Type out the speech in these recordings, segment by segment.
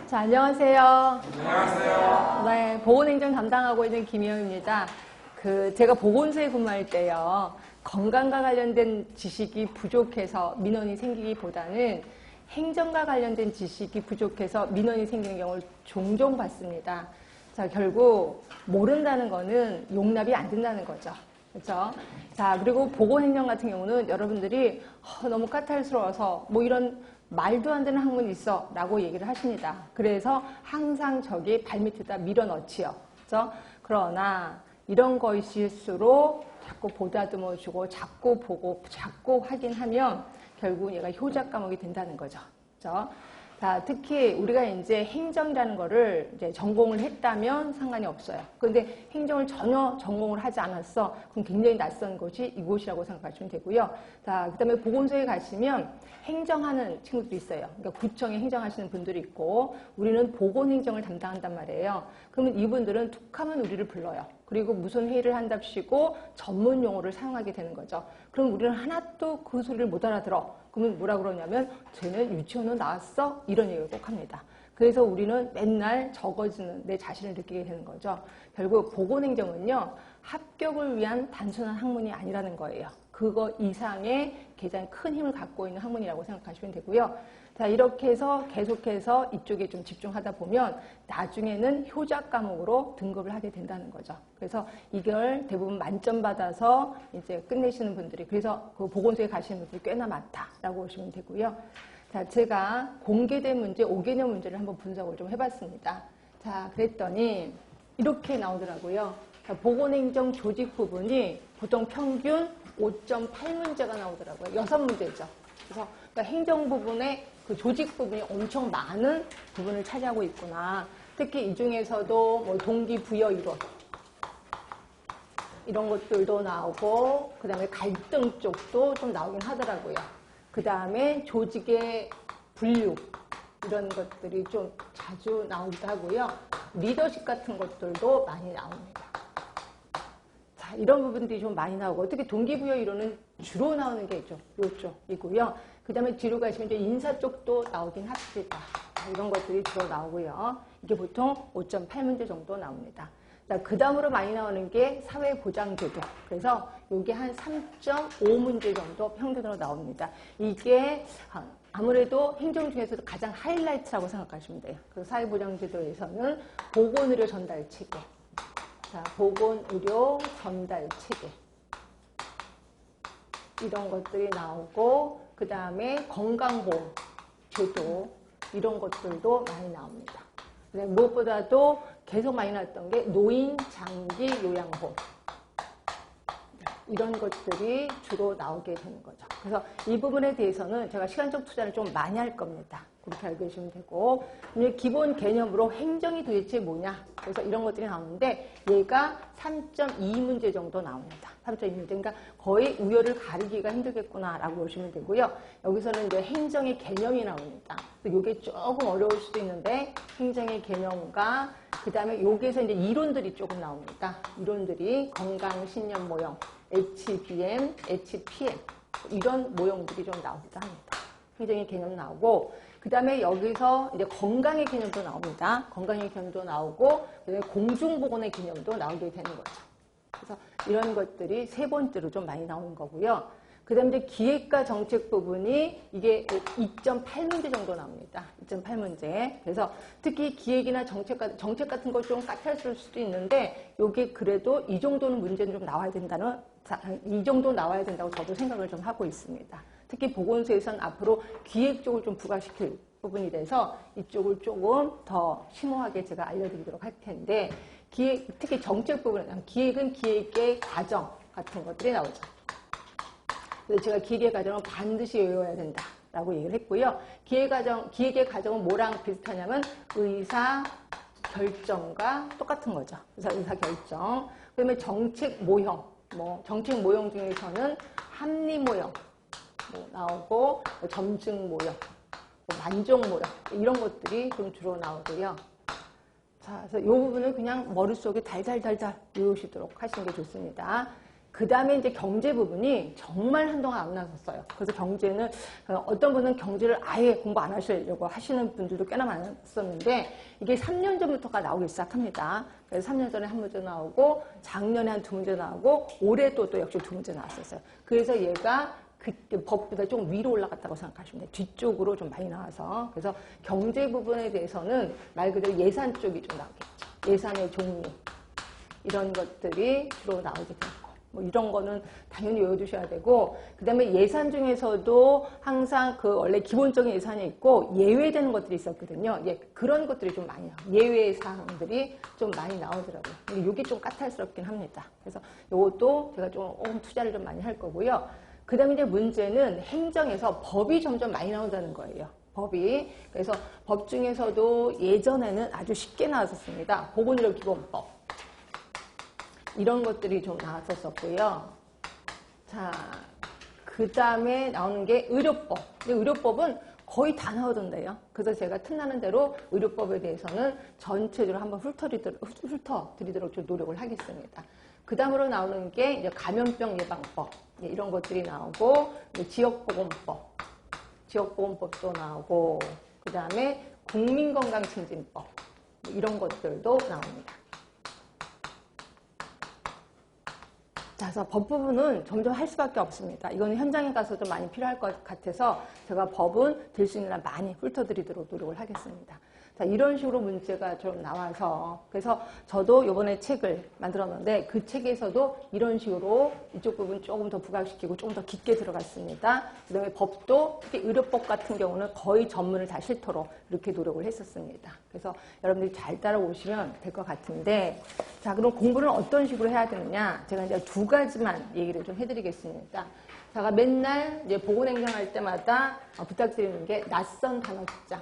자, 안녕하세요. 안녕하세요. 네, 보건행정 담당하고 있는 김희영입니다. 제가 보건소에 근무할 때요, 건강과 관련된 지식이 부족해서 민원이 생기기보다는 행정과 관련된 지식이 부족해서 민원이 생기는 경우를 종종 봤습니다. 자, 결국 모른다는 거는 용납이 안 된다는 거죠. 그렇죠? 자, 그리고 보건행정 같은 경우는 여러분들이 너무 까탈스러워서 뭐 이런 말도 안 되는 학문이 있어 라고 얘기를 하십니다. 그래서 항상 저기 발밑에다 밀어넣지요. 그렇죠? 그러나 이런 것일수록 자꾸 보다듬어주고 자꾸 보고 자꾸 확인하면 결국 얘가 효자 과목이 된다는 거죠. 그렇죠? 자, 특히 우리가 이제 행정이라는 거를 이제 전공을 했다면 상관이 없어요. 그런데 행정을 전혀 전공을 하지 않았어. 그럼 굉장히 낯선 곳이 이곳이라고 생각하시면 되고요. 자, 그 다음에 보건소에 가시면 행정하는 친구들이 있어요. 그러니까 구청에 행정하시는 분들이 있고 우리는 보건행정을 담당한단 말이에요. 그러면 이분들은 툭하면 우리를 불러요. 그리고 무슨 회의를 한답시고 전문 용어를 사용하게 되는 거죠. 그럼 우리는 하나도 그 소리를 못 알아들어. 그러면 뭐라 그러냐면 쟤는 유치원은 나왔어? 이런 얘기를 꼭 합니다. 그래서 우리는 맨날 적어지는 내 자신을 느끼게 되는 거죠. 결국 보건행정은요, 합격을 위한 단순한 학문이 아니라는 거예요. 그거 이상의 가장 큰 힘을 갖고 있는 학문이라고 생각하시면 되고요. 자, 이렇게 해서 계속해서 이쪽에 좀 집중하다 보면 나중에는 효자 과목으로 등급을 하게 된다는 거죠. 그래서 이걸 대부분 만점 받아서 이제 끝내시는 분들이, 그래서 그 보건소에 가시는 분들이 꽤나 많다라고 보시면 되고요. 자, 제가 공개된 문제, 5개년 문제를 한번 분석을 좀 해봤습니다. 자, 그랬더니 이렇게 나오더라고요. 자, 보건행정 조직 부분이 보통 평균 5.8문제가 나오더라고요. 6문제죠. 그래서 그러니까 행정 부분에 그 조직 부분이 엄청 많은 부분을 차지하고 있구나. 특히 이 중에서도 뭐 동기부여 이론 이런 것들도 나오고, 그 다음에 갈등 쪽도 좀 나오긴 하더라고요. 그 다음에 조직의 분류 이런 것들이 좀 자주 나오기도 하고요. 리더십 같은 것들도 많이 나옵니다. 자, 이런 부분들이 좀 많이 나오고, 특히 동기부여 이론은 주로 나오는 게 있죠. 이쪽이고요. 그 다음에 뒤로 가시면 이제 인사 쪽도 나오긴 합니다. 이런 것들이 주로 나오고요. 이게 보통 5.8문제 정도 나옵니다. 그 다음으로 많이 나오는 게 사회보장제도. 그래서 이게 한 3.5문제 정도 평균으로 나옵니다. 이게 아무래도 행정 중에서도 가장 하이라이트라고 생각하시면 돼요. 그래서 사회보장제도에서는 보건의료 전달 체계. 자, 보건의료 전달 체계. 이런 것들이 나오고, 그 다음에 건강보험 제도 이런 것들도 많이 나옵니다. 무엇보다도 계속 많이 나왔던 게 노인 장기 요양보험 이런 것들이 주로 나오게 되는 거죠. 그래서 이 부분에 대해서는 제가 시간적 투자를 좀 많이 할 겁니다. 그렇게 알고 계시면 되고, 이제 기본 개념으로 행정이 도대체 뭐냐, 그래서 이런 것들이 나오는데 얘가 3.2문제 정도 나옵니다. 3.2문제. 그러니까 거의 우열을 가리기가 힘들겠구나라고 보시면 되고요. 여기서는 이제 행정의 개념이 나옵니다. 이게 조금 어려울 수도 있는데 행정의 개념과 그 다음에 여기에서 이제 이론들이 조금 나옵니다. 이론들이 건강 신념 모형, HBM, HPM 이런 모형들이 좀 나오기도 합니다. 행정의 개념 나오고, 그 다음에 여기서 이제 건강의 개념도 나옵니다. 건강의 개념도 나오고, 그다음에 공중보건의 개념도 나오게 되는 거죠. 그래서 이런 것들이 세 번째로 좀 많이 나오는 거고요. 그 다음에 이제 기획과 정책 부분이 이게 2.8문제 정도 나옵니다. 2.8문제. 그래서 특히 기획이나 정책 같은 거 좀 까탈스러울 수도 있는데, 요게 그래도 이 정도는 문제는 좀 나와야 이 정도 나와야 된다고 저도 생각을 좀 하고 있습니다. 특히 보건소에서는 앞으로 기획 쪽을 좀 부각시킬 부분이 돼서 이쪽을 조금 더 심오하게 제가 알려드리도록 할 텐데, 특히 정책 부분, 기획은 기획의 과정 같은 것들이 나오죠. 그래서 제가 기획의 과정은 반드시 외워야 된다라고 얘기를 했고요. 기획의 과정은 뭐랑 비슷하냐면 의사 결정과 똑같은 거죠. 그래서 의사 결정. 그다음에 정책 모형, 정책 모형 중에서는 합리 모형 나오고, 점증 모형, 만족 모형 이런 것들이 좀 주로 나오고요. 자, 그래서 이 부분을 그냥 머릿속에 달달달달 외우시도록 하시는 게 좋습니다. 그 다음에 이제 경제 부분이 정말 한동안 안 나섰어요. 그래서 경제는 어떤 분은 경제를 아예 공부 안 하시려고 하시는 분들도 꽤나 많았었는데 이게 3년 전부터가 나오기 시작합니다. 그래서 3년 전에 한 문제 나오고 작년에 한 2문제 나오고 올해 또 역시 2문제 나왔었어요. 그래서 얘가 그 법보다 좀 위로 올라갔다고 생각하시면 돼요. 뒤쪽으로 좀 많이 나와서. 그래서 경제 부분에 대해서는 말 그대로 예산 쪽이 좀 나오겠죠. 예산의 종류 이런 것들이 주로 나오게 되고 뭐 이런 거는 당연히 외워두셔야 되고 그 다음에 예산 중에서도 항상 그 원래 기본적인 예산이 있고 예외되는 것들이 있었거든요. 예, 그런 것들이 좀 많이 나와요. 예외 사항들이 좀 많이 나오더라고요. 근데 이게 좀 까탈스럽긴 합니다. 그래서 이것도 제가 좀 투자를 좀 많이 할 거고요. 그 다음에 이제 문제는 행정에서 법이 점점 많이 나온다는 거예요. 법이. 그래서 법 중에서도 예전에는 아주 쉽게 나왔었습니다. 보건의료기본법. 이런 것들이 좀 나왔었고요. 자, 그 다음에 나오는 게 의료법. 의료법은 거의 다 나오던데요. 그래서 제가 틈나는 대로 의료법에 대해서는 전체적으로 한번 훑어드리도록 좀 노력을 하겠습니다. 그 다음으로 나오는 게 이제 감염병 예방법. 이런 것들이 나오고, 지역보건법도 나오고, 그 다음에 국민건강증진법. 이런 것들도 나옵니다. 자, 그래서 법 부분은 점점 할 수밖에 없습니다. 이거는 현장에 가서도 많이 필요할 것 같아서 제가 법은 될 수 있는 한 많이 훑어드리도록 노력을 하겠습니다. 자, 이런 식으로 문제가 좀 나와서 그래서 저도 이번에 책을 만들었는데 그 책에서도 이런 식으로 이쪽 부분 조금 더 부각시키고 조금 더 깊게 들어갔습니다. 그 다음에 법도 특히 의료법 같은 경우는 거의 전문을 다 실토록 이렇게 노력을 했었습니다. 그래서 여러분들이 잘 따라오시면 될 것 같은데 자, 그럼 공부는 어떤 식으로 해야 되느냐 제가 이제 2가지만 얘기를 좀 해드리겠습니다. 제가 맨날 이제 보건행정할 때마다 부탁드리는 게 낯선 단어 특장.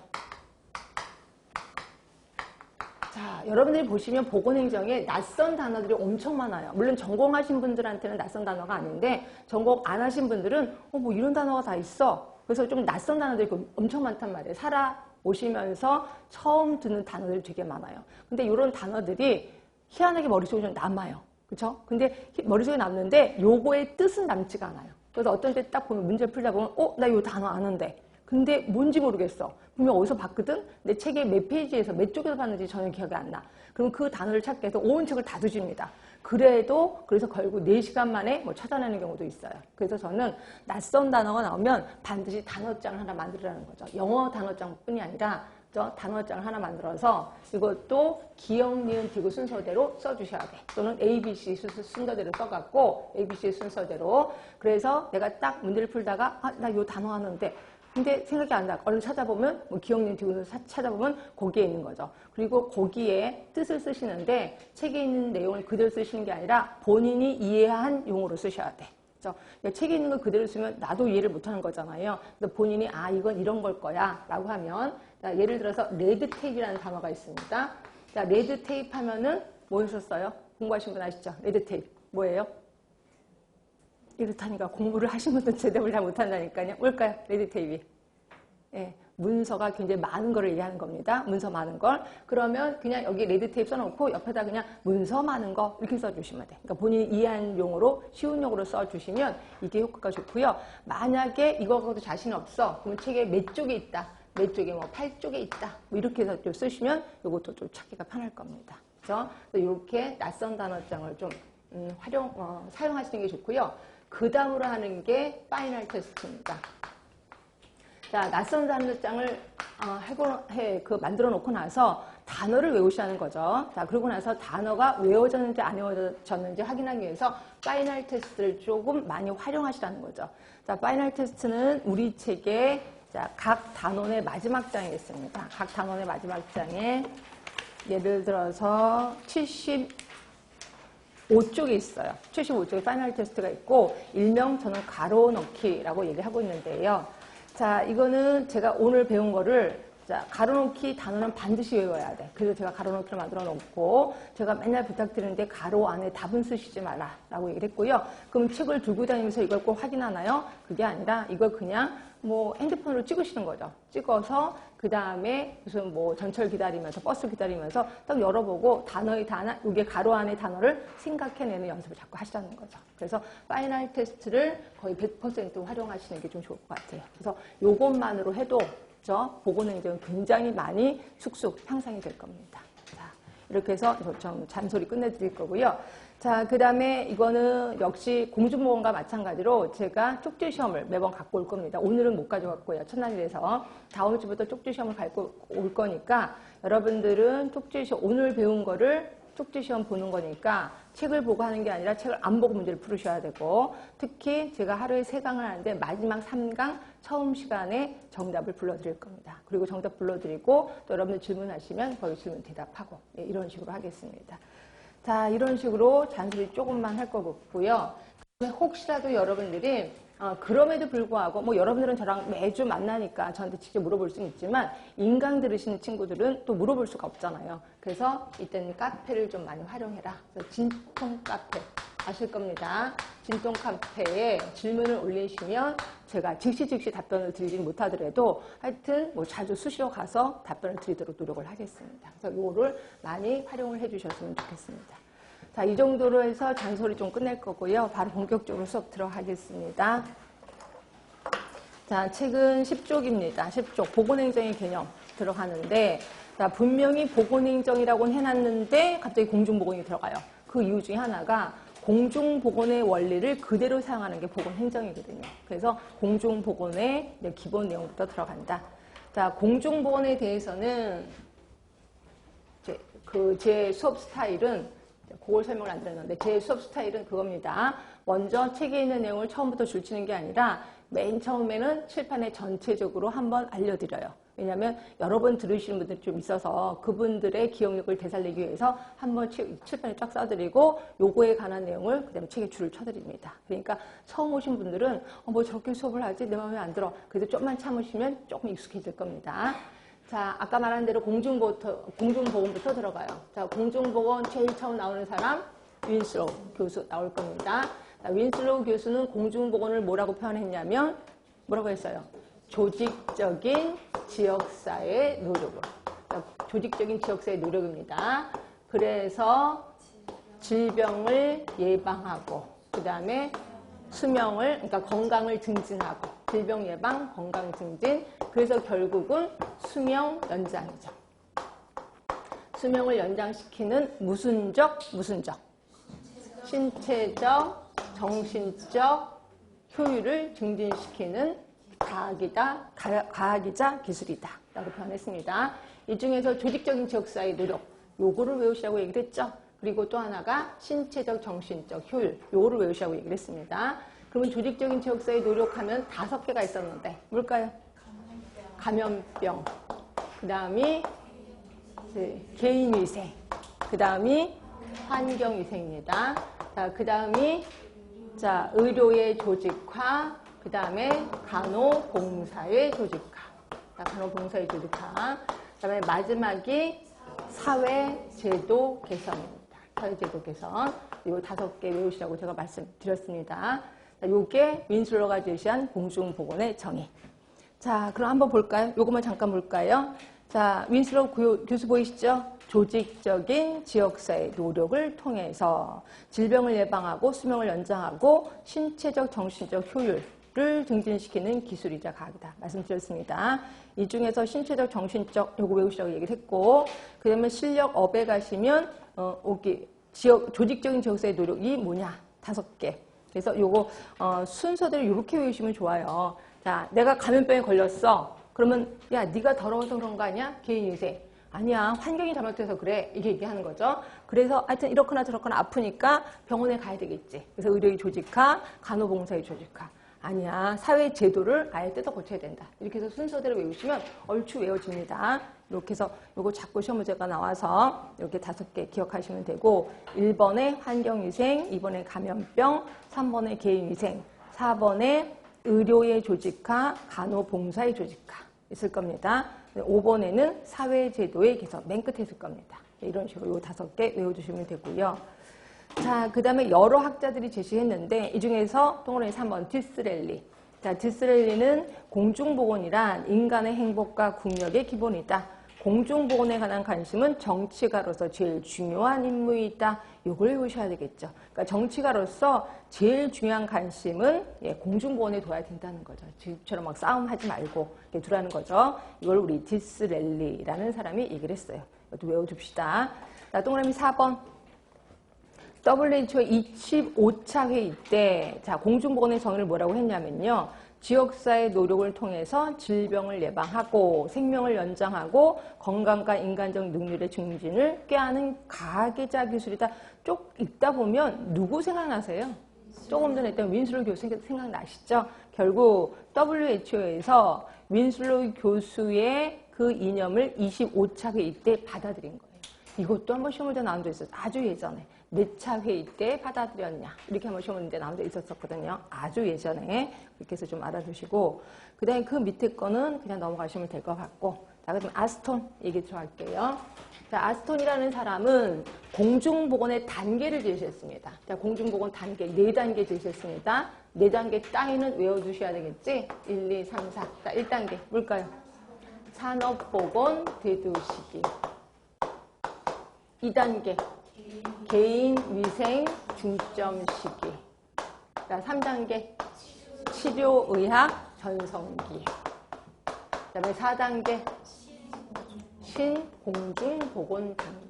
자, 여러분들이 보시면 보건행정에 낯선 단어들이 엄청 많아요. 물론 전공하신 분들한테는 낯선 단어가 아닌데 전공 안 하신 분들은 뭐 이런 단어가 다 있어. 그래서 좀 낯선 단어들이 엄청 많단 말이에요. 살아오시면서 처음 듣는 단어들이 되게 많아요. 근데 이런 단어들이 희한하게 머릿속에 좀 남아요. 그쵸? 근데 머릿속에 남는데 요거의 뜻은 남지가 않아요. 그래서 어떤 때 딱 보면 문제 풀다 보면 나 요 단어 아는데 근데 뭔지 모르겠어. 분명 어디서 봤거든? 내 책의 몇 페이지에서 몇 쪽에서 봤는지 전혀 기억이 안 나. 그럼 그 단어를 찾기 위해서 온 책을 다 뒤집니다. 그래서 결국 4시간 만에 찾아내는 경우도 있어요. 그래서 저는 낯선 단어가 나오면 반드시 단어장을 하나 만들으라는 거죠. 영어 단어장뿐이 아니라 단어장을 하나 만들어서 이것도 기역, 니은, 디귿 순서대로 써주셔야 돼. 또는 ABC 순서대로 써갖고 ABC 순서대로. 그래서 내가 딱 문제를 풀다가 나 요 단어 하는데 근데 생각이 안 나. 얼른 찾아보면 기억, 니은, 디귿을 찾아보면 거기에 있는 거죠. 그리고 거기에 뜻을 쓰시는데 책에 있는 내용을 그대로 쓰시는 게 아니라 본인이 이해한 용어로 쓰셔야 돼. 책에 있는 걸 그대로 쓰면 나도 이해를 못하는 거잖아요. 그래서 본인이 이건 이런 걸 거야 라고 하면 자, 예를 들어서 레드테이프라는 단어가 있습니다. 자, 레드테이프 하면은 뭐였었어요? 공부하신 분 아시죠? 레드테이프 뭐예요? 이렇다니까 공부를 하신 분들은 제대로 잘 못한다니까요. 뭘까요? 레드테이프. 예, 문서가 굉장히 많은 걸 얘기하는 겁니다. 문서 많은 걸. 그러면 그냥 여기 레드테이프 써놓고 옆에다 그냥 문서 많은 거 이렇게 써주시면 돼. 그러니까 본인이 이해한 용어로 쉬운 용어로 써주시면 이게 효과가 좋고요. 만약에 이거하고도 자신 없어. 그러면 책에 몇 쪽에 있다. 몇 쪽에 8쪽에 있다. 이렇게 해서 좀 쓰시면 이것도 좀 찾기가 편할 겁니다. 그래서 이렇게 낯선 단어장을 좀 사용하시는 게 좋고요. 그 다음으로 하는 게 파이널 테스트입니다. 자, 낯선 단어장을 만들어 놓고 나서 단어를 외우시는 거죠. 자, 그러고 나서 단어가 외워졌는지 안 외워졌는지 확인하기 위해서 파이널 테스트를 조금 많이 활용하시라는 거죠. 자, 파이널 테스트는 우리 책에 각 단원의 마지막 장에 있습니다. 각 단원의 마지막 장에 예를 들어서 75쪽에 있어요. 75쪽에 파이널 테스트가 있고 일명 저는 가로 넣기라고 얘기하고 있는데요. 자, 이거는 제가 오늘 배운 거를 자, 가로놓기 단어는 반드시 외워야 돼. 그래서 제가 가로놓기를 만들어 놓고 제가 맨날 부탁드리는데 가로 안에 답은 쓰시지 말라라고 얘기를 했고요. 그럼 책을 들고 다니면서 이걸 꼭 확인하나요? 그게 아니라 이걸 그냥 뭐 핸드폰으로 찍으시는 거죠. 찍어서 그 다음에 무슨 뭐 전철 기다리면서 버스 기다리면서 딱 열어보고 단어의 단어, 이게 가로 안의 단어를 생각해내는 연습을 자꾸 하시자는 거죠. 그래서 파이널 테스트를 거의 100% 활용하시는 게 좀 좋을 것 같아요. 그래서 요것만으로 해도 보고는 행정은 굉장히 많이 쑥쑥 향상이 될 겁니다. 자, 이렇게 해서 좀 잔소리 끝내드릴 거고요. 자, 그 다음에 이거는 역시 공중보건과 마찬가지로 제가 쪽지 시험을 매번 갖고 올 겁니다. 오늘은 못 가져갔고요. 첫날이라서 다음 주부터 쪽지 시험을 갖고 올 거니까 여러분들은 쪽지 시험, 오늘 배운 거를 쪽지 시험 보는 거니까 책을 보고 하는 게 아니라 책을 안 보고 문제를 풀으셔야 되고, 특히 제가 하루에 3강을 하는데 마지막 3강 처음 시간에 정답을 불러드릴 겁니다. 그리고 정답 불러드리고 또 여러분들 질문하시면 거기 질문 대답하고, 예, 이런 식으로 하겠습니다. 자, 이런 식으로 잔소리 조금만 할 거 같고요. 혹시라도 여러분들이 그럼에도 불구하고 뭐 여러분들은 저랑 매주 만나니까 저한테 직접 물어볼 수는 있지만 인강 들으시는 친구들은 또 물어볼 수가 없잖아요. 그래서 이때는 카페를 좀 많이 활용해라. 그래서 진통 카페 아실 겁니다. 진통 카페에 질문을 올리시면 제가 즉시 답변을 드리진 못하더라도 하여튼 뭐 자주 수시로 가서 답변을 드리도록 노력을 하겠습니다. 그래서 이거를 많이 활용을 해주셨으면 좋겠습니다. 자, 이 정도로 해서 잔소리 좀 끝낼 거고요. 바로 본격적으로 수업 들어가겠습니다. 자, 책은 10쪽입니다. 10쪽. 보건행정의 개념 들어가는데, 자, 분명히 보건행정이라고는 해놨는데 갑자기 공중보건이 들어가요. 그 이유 중에 하나가 공중보건의 원리를 그대로 사용하는 게 보건행정이거든요. 그래서 공중보건의 기본 내용부터 들어간다. 자, 공중보건에 대해서는 제 수업 스타일은 그걸 설명을 안 드렸는데 제 수업 스타일은 그겁니다. 먼저 책에 있는 내용을 처음부터 줄치는 게 아니라 맨 처음에는 칠판에 전체적으로 한번 알려드려요. 왜냐하면 여러 번 들으시는 분들이 좀 있어서 그분들의 기억력을 되살리기 위해서 한번 칠판에 쫙 써드리고 요거에 관한 내용을 그다음에 책에 줄을 쳐드립니다. 그러니까 처음 오신 분들은 뭐 저렇게 수업을 하지? 내 마음에 안 들어. 그래도 좀만 참으시면 조금 익숙해질 겁니다. 자, 아까 말한 대로 공중보건부터 들어가요. 자, 공중보건 제일 처음 나오는 사람 윈슬로우 교수 나올 겁니다. 자, 윈슬로우 교수는 공중보건을 뭐라고 표현했냐면 뭐라고 했어요? 조직적인 지역사회 노력으로. 자, 조직적인 지역사회 노력입니다. 그래서 질병을 예방하고 그 다음에 수명을, 그러니까 건강을 증진하고 질병 예방, 건강 증진. 그래서 결국은 수명 연장이죠. 수명을 연장시키는 무슨 적? 신체적, 정신적 효율을 증진시키는 과학이자 기술이다 라고 표현했습니다. 이 중에서 조직적인 지역사회 노력, 요거를 외우시라고 얘기를 했죠. 그리고 또 하나가 신체적, 정신적 효율, 요거를 외우시라고 얘기를 했습니다. 그러면 조직적인 지역사회 노력하면 5개가 있었는데 뭘까요? 감염병, 그 다음이 개인위생, 그 다음이 환경위생입니다. 자, 그 다음이 의료의 조직화, 그 다음에 간호봉사의 조직화. 자, 간호봉사의 조직화. 그 다음에 마지막이 사회제도 개선입니다. 사회제도 개선. 이 5개 외우시라고 제가 말씀드렸습니다. 자, 요게 윈슬로우가 제시한 공중보건의 정의. 자, 그럼 한번 볼까요? 요것만 잠깐 볼까요? 자, 윈슬로우 교수 보이시죠? 조직적인 지역사회 노력을 통해서 질병을 예방하고 수명을 연장하고 신체적, 정신적 효율을 증진시키는 기술이자 과학이다. 말씀드렸습니다. 이 중에서 신체적, 정신적 요거 외우시라고 얘기를 했고, 그 다음에 실력업에 가시면 여기 조직적인 지역사회 노력이 뭐냐? 5개. 그래서 요거 순서대로 이렇게 외우시면 좋아요. 자, 내가 감염병에 걸렸어. 그러면 야, 네가 더러워서 그런 거 아니야? 개인위생. 아니야, 환경이 잘못돼서 그래. 이게 얘기하는 거죠. 그래서 하여튼 이렇거나 저렇거나 아프니까 병원에 가야 되겠지. 그래서 의료의 조직화, 간호봉사의 조직화. 아니야, 사회 제도를 아예 뜯어 고쳐야 된다. 이렇게 해서 순서대로 외우시면 얼추 외워집니다. 이렇게 해서 요거 자꾸 시험 문제가 나와서 이렇게 5개 기억하시면 되고, 1번에 환경위생, 2번에 감염병, 3번에 개인위생, 4번에 의료의 조직화, 간호봉사의 조직화 있을 겁니다. 5번에는 사회제도의 개선, 맨 끝에 있을 겁니다. 이런 식으로 이 5개 외워두시면 되고요. 자, 그 다음에 여러 학자들이 제시했는데 이 중에서 동그라미 3번 디스렐리. 자, 디스렐리는 공중보건이란 인간의 행복과 국력의 기본이다. 공중보건에 관한 관심은 정치가로서 제일 중요한 임무이다. 이걸 외우셔야 되겠죠. 그러니까 정치가로서 제일 중요한 관심은 공중보건에 둬야 된다는 거죠. 지금처럼 막 싸움하지 말고 두라는 거죠. 이걸 우리 디스렐리라는 사람이 얘기를 했어요. 이것도 외워둡시다. 자, 동그라미 4번. WHO 25차 회의 때, 자, 공중보건의 정의를 뭐라고 했냐면요. 지역사회 노력을 통해서 질병을 예방하고 생명을 연장하고 건강과 인간적 능률의 증진을 꾀하는 가계자 기술이다. 쭉 읽다 보면 누구 생각나세요? 조금 전에 했던 윈슬로 교수 생각나시죠? 결국 WHO에서 윈슬로 교수의 그 이념을 25차 회의 때 받아들인 거예요. 이것도 한번 시험 문제 나온 적 있었어요. 아주 예전에. 몇 차 회의 때 받아들였냐. 이렇게 한번 시험 문제 나온 적 있었거든요. 아주 예전에. 그렇게 해서 좀 알아두시고. 그 다음에 그 밑에 거는 그냥 넘어가시면 될 것 같고. 자, 그럼 아스톤 얘기 들어갈게요. 자, 아스톤이라는 사람은 공중보건의 단계를 제시했습니다. 자, 공중보건 단계, 4단계 제시했습니다. 4단계 따위는 외워두셔야 되겠지? 1, 2, 3, 4. 자, 1단계. 뭘까요? 산업보건 대도시기. 2단계. 개인위생 중점 시기. 자, 3단계. 치료의학 전성기. 그 다음에 4단계. 신공중보건 단계.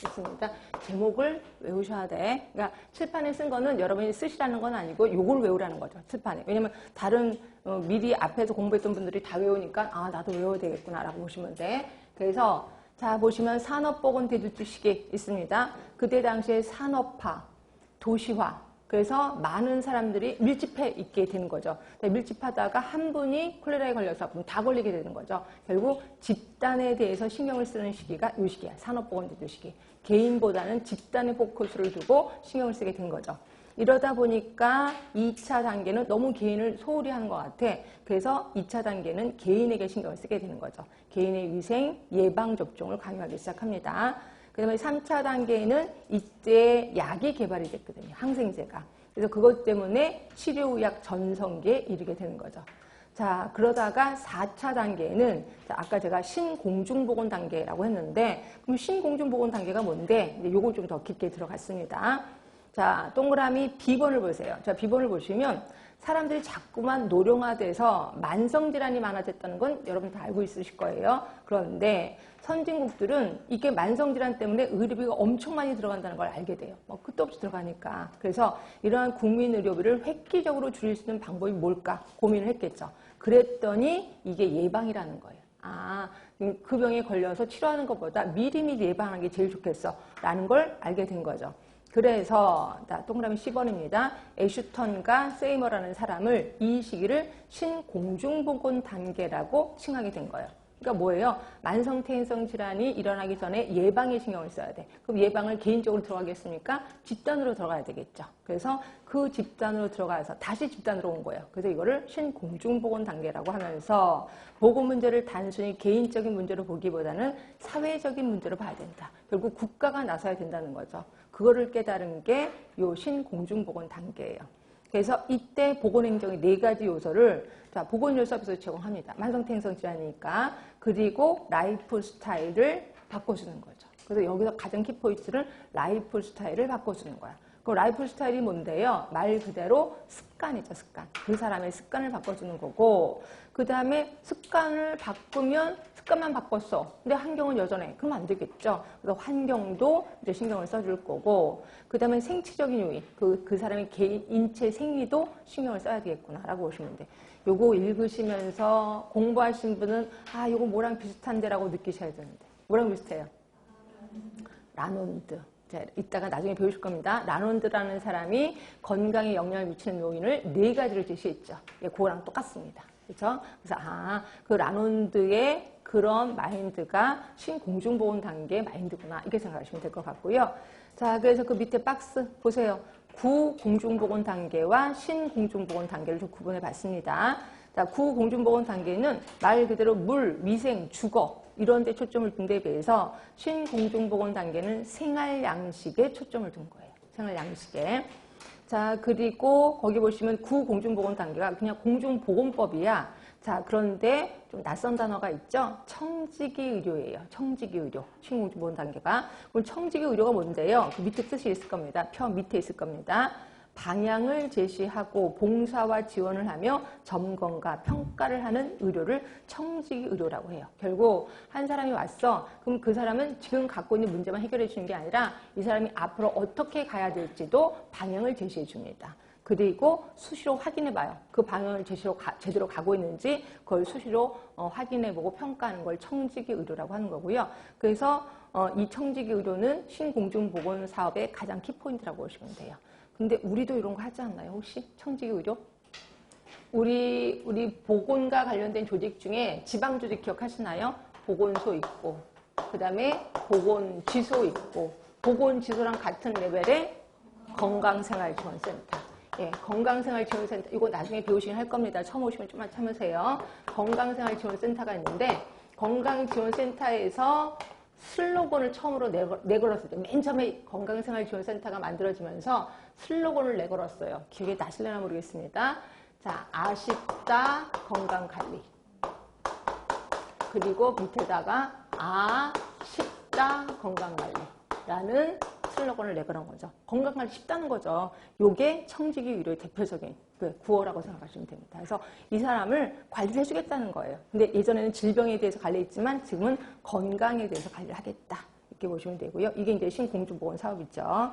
있습니다. 제목을 외우셔야 돼. 그러니까 칠판에 쓴 거는 여러분이 쓰시라는 건 아니고 요걸 외우라는 거죠. 칠판에. 왜냐면 다른 미리 앞에서 공부했던 분들이 다 외우니까 아 나도 외워야 되겠구나 라고 보시면 돼. 그래서 자 보시면 산업보건 대도시기 있습니다. 그때 당시에 산업화, 도시화 그래서 많은 사람들이 밀집해 있게 되는 거죠. 밀집하다가 한 분이 콜레라에 걸려서 그럼 다 걸리게 되는 거죠. 결국 집단에 대해서 신경을 쓰는 시기가 이 시기야. 산업보건 대도시기. 개인보다는 집단에 포커스를 두고 신경을 쓰게 된 거죠. 이러다 보니까 2차 단계는 너무 개인을 소홀히 하는 것 같아. 그래서 2차 단계는 개인에게 신경을 쓰게 되는 거죠. 개인의 위생, 예방접종을 강요하기 시작합니다. 그 다음에 3차 단계에는 이때 약이 개발이 됐거든요. 항생제가. 그래서 그것 때문에 치료의학 전성기에 이르게 되는 거죠. 자, 그러다가 4차 단계에는 아까 제가 신공중보건 단계라고 했는데 그럼 신공중보건 단계가 뭔데? 이제 요걸 좀 더 깊게 들어갔습니다. 자, 동그라미 B번을 보세요. 자, B번을 보시면 사람들이 자꾸만 노령화돼서 만성질환이 많아졌다는 건 여러분 다 알고 있으실 거예요. 그런데 선진국들은 이게 만성질환 때문에 의료비가 엄청 많이 들어간다는 걸 알게 돼요. 뭐 끝도 없이 들어가니까. 그래서 이러한 국민의료비를 획기적으로 줄일 수 있는 방법이 뭘까 고민을 했겠죠. 그랬더니 이게 예방이라는 거예요. 아, 그 병에 걸려서 치료하는 것보다 미리미리 예방하는 게 제일 좋겠어. 라는 걸 알게 된 거죠. 그래서 동그라미 10번입니다. 애슈턴과 세이머라는 사람을 이 시기를 신공중보건 단계라고 칭하게 된 거예요. 그러니까 뭐예요? 만성퇴행성 질환이 일어나기 전에 예방에 신경을 써야 돼. 그럼 예방을 개인적으로 들어가겠습니까? 집단으로 들어가야 되겠죠. 그래서 그 집단으로 들어가서 다시 집단으로 온 거예요. 그래서 이거를 신공중보건 단계라고 하면서 보건 문제를 단순히 개인적인 문제로 보기보다는 사회적인 문제로 봐야 된다. 결국 국가가 나서야 된다는 거죠. 그거를 깨달은 게 요 신공중보건 단계예요. 그래서 이때 보건행정의 4가지 요소를 자 보건요소에서 제공합니다. 만성퇴행성 질환이니까. 그리고 라이프 스타일을 바꿔주는 거죠. 그래서 여기서 가장 키포인트는 라이프 스타일을 바꿔주는 거야. 그 라이프 스타일이 뭔데요? 말 그대로 습관이죠, 습관. 그 사람의 습관을 바꿔주는 거고, 그 다음에 습관을 바꾸면 습관만 바꿨어. 근데 환경은 여전해. 그럼 안 되겠죠. 그래서 환경도 이제 신경을 써줄 거고, 그 다음에 생체적인 요인, 그 사람의 개인 인체 생리도 신경을 써야 되겠구나라고 보시면 돼. 요거 읽으시면서 공부하신 분은 아, 요거 뭐랑 비슷한데라고 느끼셔야 되는데. 뭐랑 비슷해요? 라논드. 자, 이따가 나중에 배우실 겁니다. 라논드라는 사람이 건강에 영향을 미치는 요인을 4가지를 제시했죠. 예, 그거랑 똑같습니다. 그렇죠? 그래서 그 라논드의 그런 마인드가 신공중보건 단계의 마인드구나. 이렇게 생각하시면 될 것 같고요. 자, 그래서 그 밑에 박스 보세요. 구공중보건 단계와 신공중보건 단계를 좀 구분해 봤습니다. 자, 구공중보건 단계는 말 그대로 물, 위생, 주거 이런 데 초점을 둔 데 비해서 신공중보건 단계는 생활 양식에 초점을 둔 거예요. 생활 양식에. 자, 그리고 거기 보시면 구공중보건 단계가 그냥 공중보건법이야. 자, 그런데 좀 낯선 단어가 있죠? 청지기 의료예요. 청지기 의료. 신공중보건 단계가. 그럼 청지기 의료가 뭔데요? 그 밑에 뜻이 있을 겁니다. 표 밑에 있을 겁니다. 방향을 제시하고 봉사와 지원을 하며 점검과 평가를 하는 의료를 청지기 의료라고 해요. 결국 한 사람이 왔어. 그럼 그 사람은 지금 갖고 있는 문제만 해결해 주는 게 아니라 이 사람이 앞으로 어떻게 가야 될지도 방향을 제시해 줍니다. 그리고 수시로 확인해 봐요. 그 방향을 제대로 가고 있는지 그걸 수시로 확인해 보고 평가하는 걸 청지기 의료라고 하는 거고요. 그래서 이 청지기 의료는 신공중보건 사업의 가장 키포인트라고 보시면 돼요. 근데 우리도 이런 거 하지 않나요? 혹시 청지기 의료? 우리 보건과 관련된 조직 중에 지방조직 기억하시나요? 보건소 있고, 그 다음에 보건지소 있고, 보건지소랑 같은 레벨의 건강생활지원센터. 예, 건강생활지원센터. 이거 나중에 배우시긴 할 겁니다. 처음 오시면 좀만 참으세요. 건강생활지원센터가 있는데, 건강지원센터에서 슬로건을 처음으로 내걸었을 때, 맨 처음에 건강생활지원센터가 만들어지면서 슬로건을 내걸었어요. 기억이 나실려나 모르겠습니다. 자, 아쉽다 건강관리. 그리고 밑에다가 쉽다 건강관리라는 슬로건을 내걸은 거죠. 건강관리 쉽다는 거죠. 요게 청지기 의료의 대표적인 구호라고 생각하시면 됩니다. 그래서 이 사람을 관리를 해주겠다는 거예요. 근데 예전에는 질병에 대해서 관리했지만 지금은 건강에 대해서 관리를 하겠다. 이렇게 보시면 되고요. 이게 이제 신공중보건 사업이죠.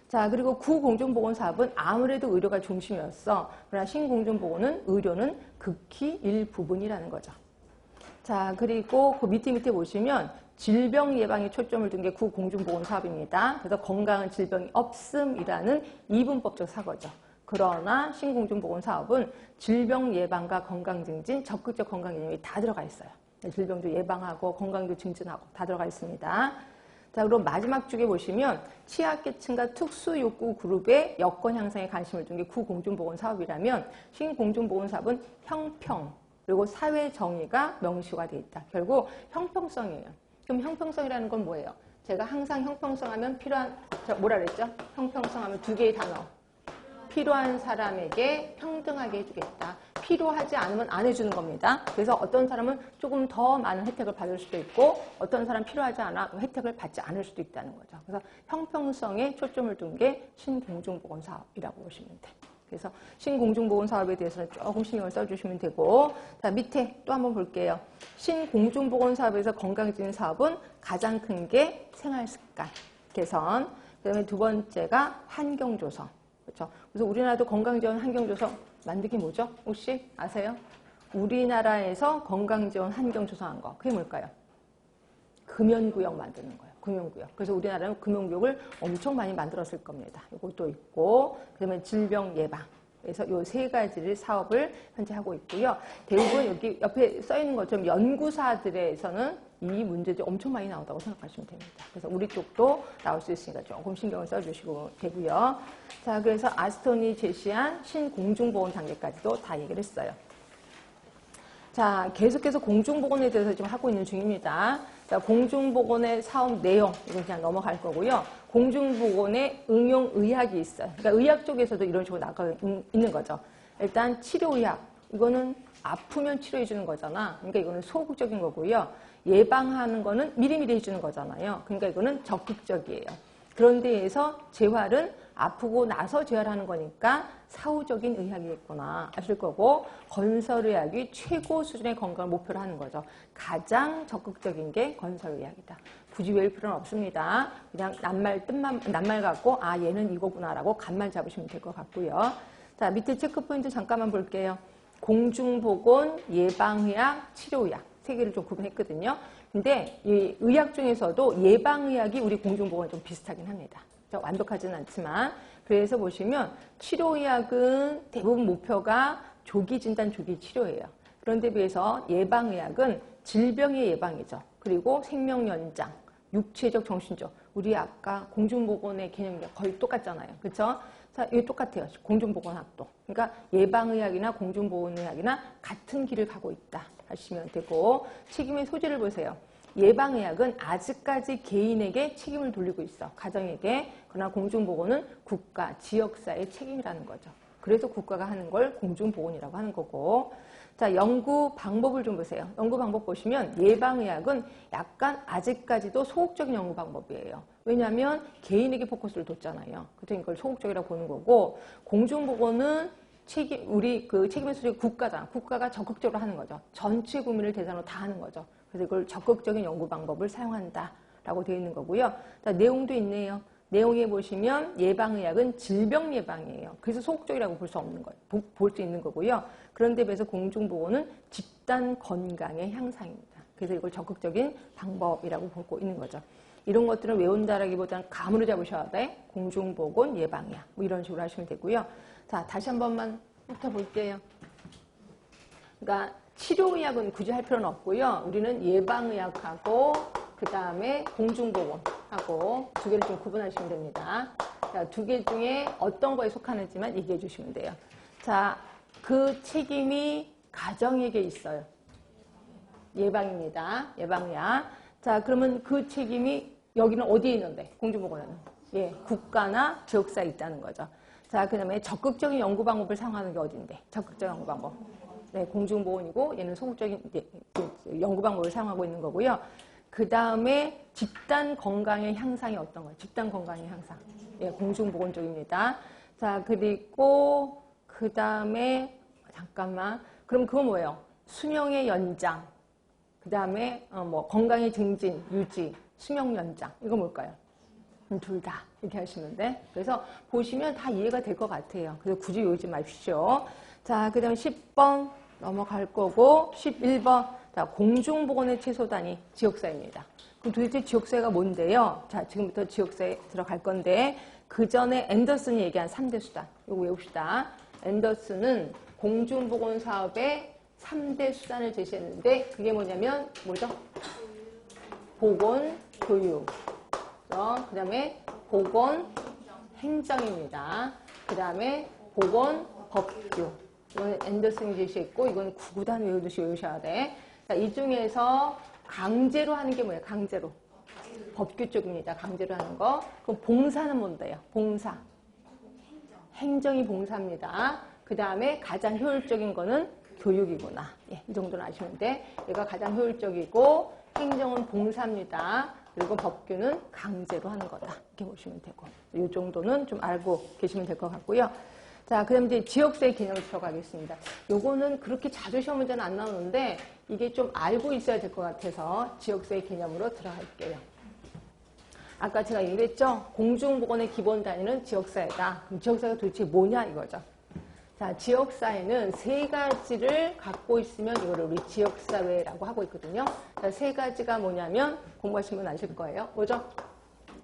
자, 그리고 구공중보건 사업은 아무래도 의료가 중심이었어. 그러나 신공중보건은 의료는 극히 일부분이라는 거죠. 자, 그리고 그 밑에 보시면 질병 예방에 초점을 둔 게 구공중보건 사업입니다. 그래서 건강한 질병이 없음이라는 이분법적 사고죠. 그러나 신공중보건 사업은 질병 예방과 건강 증진, 적극적 건강 개념이 다 들어가 있어요. 질병도 예방하고 건강도 증진하고 다 들어가 있습니다. 자, 그럼 마지막 쪽에 보시면 취약계층과 특수욕구 그룹의 여건 향상에 관심을 둔 게 구공중보건 사업이라면 신공중보건 사업은 형평 그리고 사회 정의가 명시가 되어 있다. 결국 형평성이에요. 그럼 형평성이라는 건 뭐예요? 제가 항상 형평성 하면 필요한, 뭐라 그랬죠? 형평성 하면 두 개의 단어. 필요한 사람에게 평등하게 해주겠다. 필요하지 않으면 안 해주는 겁니다. 그래서 어떤 사람은 조금 더 많은 혜택을 받을 수도 있고 어떤 사람 필요하지 않아 혜택을 받지 않을 수도 있다는 거죠. 그래서 형평성에 초점을 둔 게 신공중보건 사업이라고 보시면 돼요. 그래서 신공중보건 사업에 대해서는 조금 신경을 써주시면 되고 자 밑에 또 한번 볼게요. 신공중보건 사업에서 건강증진 사업은 가장 큰 게 생활습관 개선 그 다음에 두 번째가 환경조성 그렇죠. 그래서 우리나라도 건강지원 환경조성 만들기 뭐죠? 혹시 아세요? 우리나라에서 건강지원 환경 조성한 거. 그게 뭘까요? 금연구역 만드는 거예요. 금연구역. 그래서 우리나라는 금연구역을 엄청 많이 만들었을 겁니다. 이것도 있고, 그 다음에 질병 예방. 그래서 이 세 가지를 사업을 현재 하고 있고요. 대부분 여기 옆에 써 있는 것처럼 연구사들에서는 이 문제들이 엄청 많이 나온다고 생각하시면 됩니다. 그래서 우리 쪽도 나올 수 있으니까 조금 신경을 써주시고 되고요. 자, 그래서 아스톤이 제시한 신공중보건 단계까지도 다 얘기를 했어요. 자, 계속해서 공중보건에 대해서 지금 하고 있는 중입니다. 자, 공중보건의 사업 내용, 이건 그냥 넘어갈 거고요. 공중보건의 응용의학이 있어요. 그러니까 의학 쪽에서도 이런 식으로 나가 있는 거죠. 일단 치료의학, 이거는 아프면 치료해 주는 거잖아. 그러니까 이거는 소극적인 거고요. 예방하는 거는 미리미리 해주는 거잖아요. 그러니까 이거는 적극적이에요. 그런 데에서 재활은 아프고 나서 재활하는 거니까 사후적인 의학이겠구나 아실 거고 건설의학이 최고 수준의 건강을 목표로 하는 거죠. 가장 적극적인 게 건설의학이다. 굳이 외울 필요는 없습니다. 그냥 낱말 갖고 아 얘는 이거구나라고 감만 잡으시면 될 것 같고요. 자 밑에 체크포인트 잠깐만 볼게요. 공중보건, 예방의학, 치료의학 세 개를 좀 구분했거든요. 근데 이 의학 중에서도 예방의학이 우리 공중보건이 좀 비슷하긴 합니다. 완벽하지는 않지만 그래서 보시면 치료의학은 대부분 목표가 조기 진단, 조기 치료예요. 그런데 비해서 예방의학은 질병의 예방이죠. 그리고 생명 연장, 육체적, 정신적. 우리 아까 공중보건의 개념이 거의 똑같잖아요. 그렇죠? 자, 이게 똑같아요. 공중보건학도. 그러니까 예방의학이나 공중보건의학이나 같은 길을 가고 있다 하시면 되고, 책임의 소재를 보세요. 예방의학은 아직까지 개인에게 책임을 돌리고 있어. 가정에게. 그러나 공중보건은 국가, 지역사회의 책임이라는 거죠. 그래서 국가가 하는 걸 공중보건이라고 하는 거고. 자, 연구 방법을 좀 보세요. 연구 방법 보시면 예방의학은 약간 아직까지도 소극적인 연구 방법이에요. 왜냐하면 개인에게 포커스를 뒀잖아요. 그래서 이걸 소극적이라고 보는 거고, 공중보건은 우리 그 책임의 소재가 국가잖아. 국가가 적극적으로 하는 거죠. 전체 국민을 대상으로 다 하는 거죠. 그래서 이걸 적극적인 연구 방법을 사용한다라고 되어 있는 거고요. 자, 내용도 있네요. 내용에 보시면 예방의학은 질병 예방이에요. 그래서 소극적이라고 볼 수 없는 거예요. 볼 수 있는 거고요. 그런데 비해서 공중보건은 집단 건강의 향상입니다. 그래서 이걸 적극적인 방법이라고 보고 있는 거죠. 이런 것들은 외운다라기보다는 감으로 잡으셔야 돼. 공중보건, 예방의학 뭐 이런 식으로 하시면 되고요. 자, 다시 한 번만 훑어볼게요. 그러니까 치료의학은 굳이 할 필요는 없고요. 우리는 예방의학하고 그 다음에 공중보건하고 두 개를 좀 구분하시면 됩니다. 자, 두 개 중에 어떤 거에 속하는지만 얘기해 주시면 돼요. 자, 그 책임이 가정에게 있어요. 예방입니다. 예방의학. 자, 그러면 그 책임이 여기는 어디에 있는데? 공중보건에는. 예, 국가나 지역사에 있다는 거죠. 자, 그 다음에 적극적인 연구 방법을 사용하는 게 어딘데? 적극적 연구 방법. 네, 공중보건이고 얘는 소극적인 연구 방법을 사용하고 있는 거고요. 그 다음에 집단 건강의 향상이 어떤 거예요? 집단 건강의 향상. 예, 공중보건 쪽입니다. 자, 그리고 그 다음에 잠깐만. 그럼 그건 뭐예요? 수명의 연장. 그 다음에 뭐 건강의 증진, 유지, 수명 연장. 이거 뭘까요? 둘 다 이렇게 하시는데, 그래서 보시면 다 이해가 될 것 같아요. 그래서 굳이 외우지 마십시오. 자, 그 다음에 10번 넘어갈 거고, 11번. 자, 공중보건의 최소 단위 지역사회입니다. 그럼 도대체 지역사회가 뭔데요? 자, 지금부터 지역사회 들어갈 건데, 그 전에 앤더슨이 얘기한 3대 수단. 이거 외웁시다. 앤더슨은 공중보건 사업의 3대 수단을 제시했는데, 그게 뭐냐면, 뭐죠? 보건, 교육. 그 다음에 보건, 행정입니다. 그 다음에 보건, 법규. 이건 앤더슨이 제시했고, 이건 구구단 외우듯이 외우셔야 돼. 자, 이 중에서 강제로 하는 게 뭐예요? 강제로. 법규 쪽입니다. 강제로 하는 거. 그럼 봉사는 뭔데요? 봉사. 행정이 봉사입니다. 그 다음에 가장 효율적인 거는 교육이구나. 예, 이 정도는 아시면 돼. 얘가 가장 효율적이고, 행정은 봉사입니다. 그리고 법규는 강제로 하는 거다. 이렇게 보시면 되고. 이 정도는 좀 알고 계시면 될 것 같고요. 자, 그 다음 이제 지역사회 개념을 들어가겠습니다. 요거는 그렇게 자주 시험 문제는 안 나오는데, 이게 좀 알고 있어야 될 것 같아서 지역사회 개념으로 들어갈게요. 아까 제가 얘기했죠? 공중보건의 기본 단위는 지역사회다. 그럼 지역사회가 도대체 뭐냐 이거죠. 자, 지역사회는 세 가지를 갖고 있으면 이거를 우리 지역사회라고 하고 있거든요. 자, 세 가지가 뭐냐면 공부하시면 아실 거예요. 뭐죠?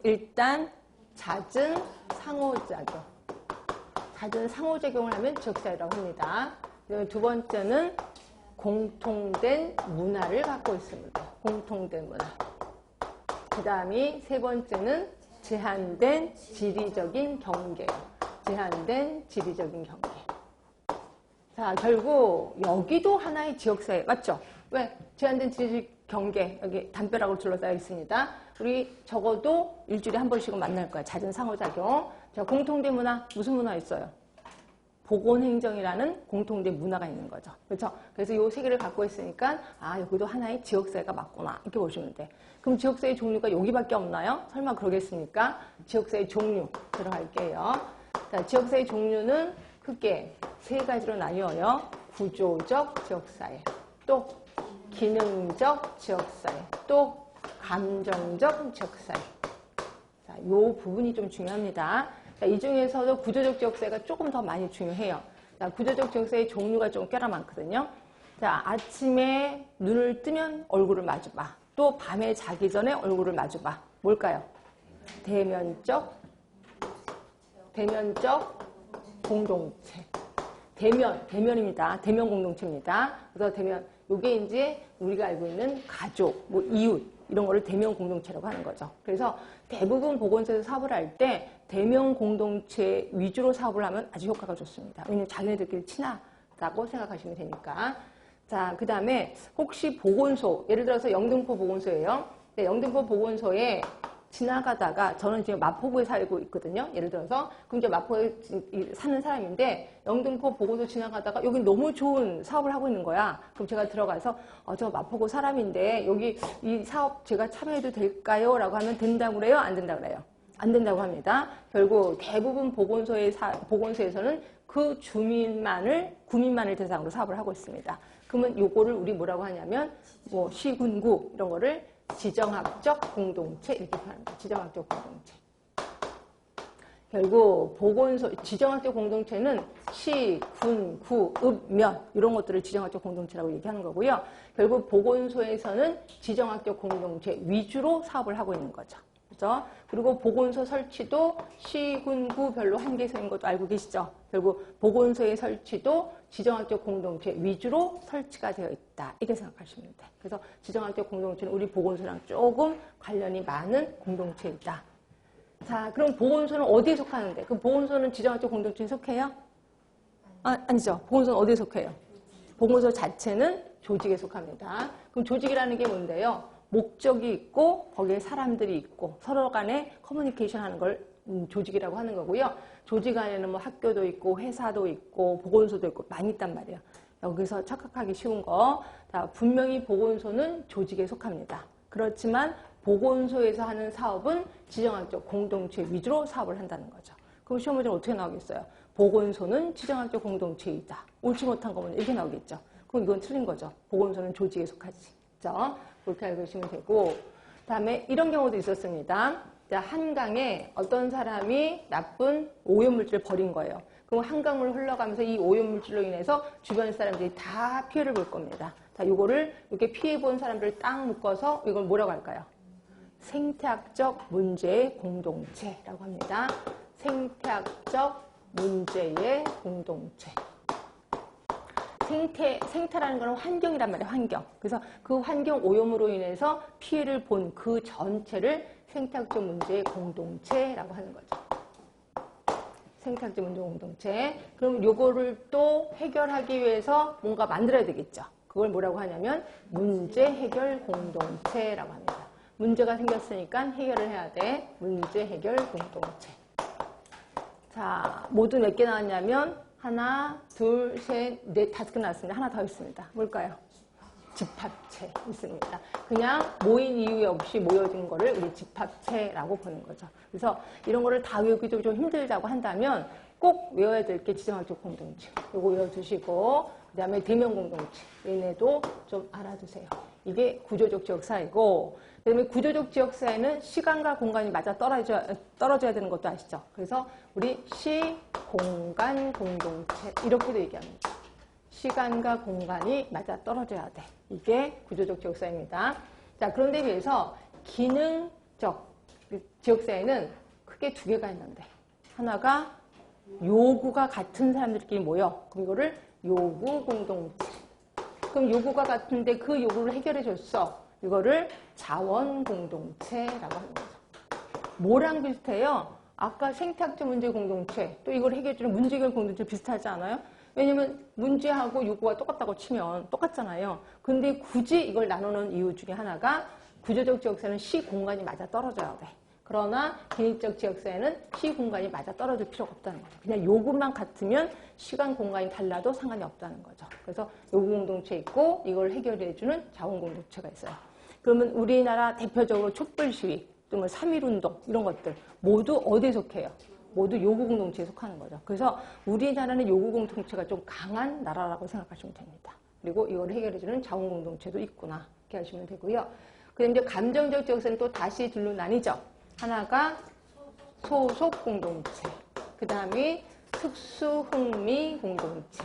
일단 잦은 상호작용. 잦은 상호작용을 하면 지역사회라고 합니다. 그리고 두 번째는 공통된 문화를 갖고 있습니다. 공통된 문화. 그 다음이 세 번째는 제한된 지리적인 경계예요. 제한된 지리적인 경계. 자, 결국 여기도 하나의 지역사회 맞죠? 왜? 제한된 지리적 경계 여기 담벼락으로 둘러싸여 있습니다. 우리 적어도 일주일에 한 번씩은 만날 거야. 잦은 상호작용. 자, 공통된 문화 무슨 문화 있어요? 보건행정이라는 공통된 문화가 있는 거죠. 그렇죠? 그래서 이 세 개를 갖고 있으니까 아, 여기도 하나의 지역사회가 맞구나 이렇게 보시면 돼. 그럼 지역사회 종류가 여기밖에 없나요? 설마 그러겠습니까? 지역사회 종류 들어갈게요. 자, 지역사회 종류는 크게 세 가지로 나뉘어요. 구조적 지역사회, 또 기능적 지역사회, 또 감정적 지역사회. 자, 이 부분이 좀 중요합니다. 자, 이 중에서도 구조적 지역사회가 조금 더 많이 중요해요. 자, 구조적 지역사회의 종류가 좀 꽤나 많거든요. 자, 아침에 눈을 뜨면 얼굴을 마주봐. 또 밤에 자기 전에 얼굴을 마주봐. 뭘까요? 대면적 공동체. 대면입니다. 대면 공동체입니다. 그래서 대면, 요게 이제 우리가 알고 있는 가족, 뭐 이웃, 이런 거를 대명 공동체라고 하는 거죠. 그래서 대부분 보건소에서 사업을 할 때 대명 공동체 위주로 사업을 하면 아주 효과가 좋습니다. 왜냐하면 자기네들끼리 친하다고 생각하시면 되니까. 자, 그 다음에 혹시 보건소, 예를 들어서 영등포 보건소예요. 네, 영등포 보건소에 지나가다가 저는 지금 마포구에 살고 있거든요. 예를 들어서 그럼 이제 마포에 사는 사람인데 영등포 보건소 지나가다가 여기 너무 좋은 사업을 하고 있는 거야. 그럼 제가 들어가서 저 마포구 사람인데 여기 이 사업 제가 참여해도 될까요? 라고 하면 된다고 그래요? 안 된다고 그래요? 안 된다고 합니다. 결국 대부분 보건소에서는 그 구민만을 대상으로 사업을 하고 있습니다. 그러면 요거를 우리 뭐라고 하냐면 뭐 시군구 이런 거를 지정학적 공동체 이렇게 표현합니다. 지정학적 공동체. 결국 지정학적 공동체는 시, 군, 구, 읍, 면 이런 것들을 지정학적 공동체라고 얘기하는 거고요. 결국 보건소에서는 지정학적 공동체 위주로 사업을 하고 있는 거죠. 그죠? 그리고 보건소 설치도 시, 군, 구별로 한계소인 것도 알고 계시죠? 결국 보건소의 설치도 지정학적 공동체 위주로 설치가 되어 있다. 이렇게 생각하시면 돼요. 그래서 지정학적 공동체는 우리 보건소랑 조금 관련이 많은 공동체이다. 자, 그럼 보건소는 어디에 속하는데? 그럼 보건소는 지정학적 공동체에 속해요? 아니죠. 보건소는 어디에 속해요? 보건소 자체는 조직에 속합니다. 그럼 조직이라는 게 뭔데요? 목적이 있고 거기에 사람들이 있고 서로 간에 커뮤니케이션 하는 걸 조직이라고 하는 거고요. 조직 안에는 뭐 학교도 있고 회사도 있고 보건소도 있고 많이 있단 말이에요. 여기서 착각하기 쉬운 거. 자, 분명히 보건소는 조직에 속합니다. 그렇지만 보건소에서 하는 사업은 지정학적 공동체 위주로 사업을 한다는 거죠. 그럼 시험 문제는 어떻게 나오겠어요? 보건소는 지정학적 공동체이다. 옳지 못한 거면 이렇게 나오겠죠. 그럼 이건 틀린 거죠. 보건소는 조직에 속하지. 그렇죠? 그렇게 알고 계시면 되고, 다음에 이런 경우도 있었습니다. 자, 한강에 어떤 사람이 나쁜 오염물질을 버린 거예요. 그럼 한강물 흘러가면서 이 오염물질로 인해서 주변 사람들이 다 피해를 볼 겁니다. 자, 요거를 이렇게 피해본 사람들을 딱 묶어서 이걸 뭐라고 할까요? 생태학적 문제의 공동체라고 합니다. 생태학적 문제의 공동체. 생태라는 거는 환경이란 말이에요. 환경. 그래서 그 환경 오염으로 인해서 피해를 본 그 전체를 생태학적 문제의 공동체라고 하는 거죠. 생태학적 문제 공동체. 그럼 요거를 또 해결하기 위해서 뭔가 만들어야 되겠죠. 그걸 뭐라고 하냐면 문제 해결 공동체라고 합니다. 문제가 생겼으니까 해결을 해야 돼. 문제 해결 공동체. 자, 모두 몇 개 나왔냐면 하나, 둘, 셋, 넷, 5개 나왔습니다. 하나 더 있습니다. 뭘까요? 집합체 있습니다. 그냥 모인 이유 없이 모여진 거를 우리 집합체라고 보는 거죠. 그래서 이런 거를 다 외우기도 좀 힘들다고 한다면 꼭 외워야 될 게 지정학적 공동체. 요거 외워두시고 그 다음에 대명 공동체. 얘네도 좀 알아두세요. 이게 구조적 지역사회고 그 다음에 구조적 지역사회는 시간과 공간이 맞아 떨어져야 되는 것도 아시죠? 그래서 우리 시, 공간, 공동체 이렇게도 얘기합니다. 시간과 공간이 맞아 떨어져야 돼. 이게 구조적 지역사회입니다. 자, 그런데 비해서 기능적 지역사회는 크게 두 개가 있는데 하나가 요구가 같은 사람들끼리 모여. 그럼 이거를 요구 공동체. 그럼 요구가 같은데 그 요구를 해결해 줬어. 이거를 자원 공동체라고 하는 거죠. 뭐랑 비슷해요? 아까 생태학적 문제 공동체, 또 이걸 해결해 주는 문제 해결 공동체 비슷하지 않아요? 왜냐면 문제하고 요구가 똑같다고 치면 똑같잖아요. 근데 굳이 이걸 나누는 이유 중에 하나가 구조적 지역사회는 시 공간이 맞아 떨어져야 돼. 그러나 기능적 지역사회는 시 공간이 맞아 떨어질 필요가 없다는 거죠. 그냥 요구만 같으면 시간 공간이 달라도 상관이 없다는 거죠. 그래서 요구 공동체 있고 이걸 해결해주는 자원 공동체가 있어요. 그러면 우리나라 대표적으로 촛불 시위, 또 뭐 3.1운동 이런 것들 모두 어디에 속해요? 모두 요구 공동체에 속하는 거죠. 그래서 우리나라는 요구 공동체가 좀 강한 나라라고 생각하시면 됩니다. 그리고 이걸 해결해주는 자원 공동체도 있구나 이렇게 하시면 되고요. 그다음에 이제 감정적 지역사회는 또 다시 둘로 나뉘죠. 하나가 소속 공동체, 그 다음에 특수 흥미 공동체.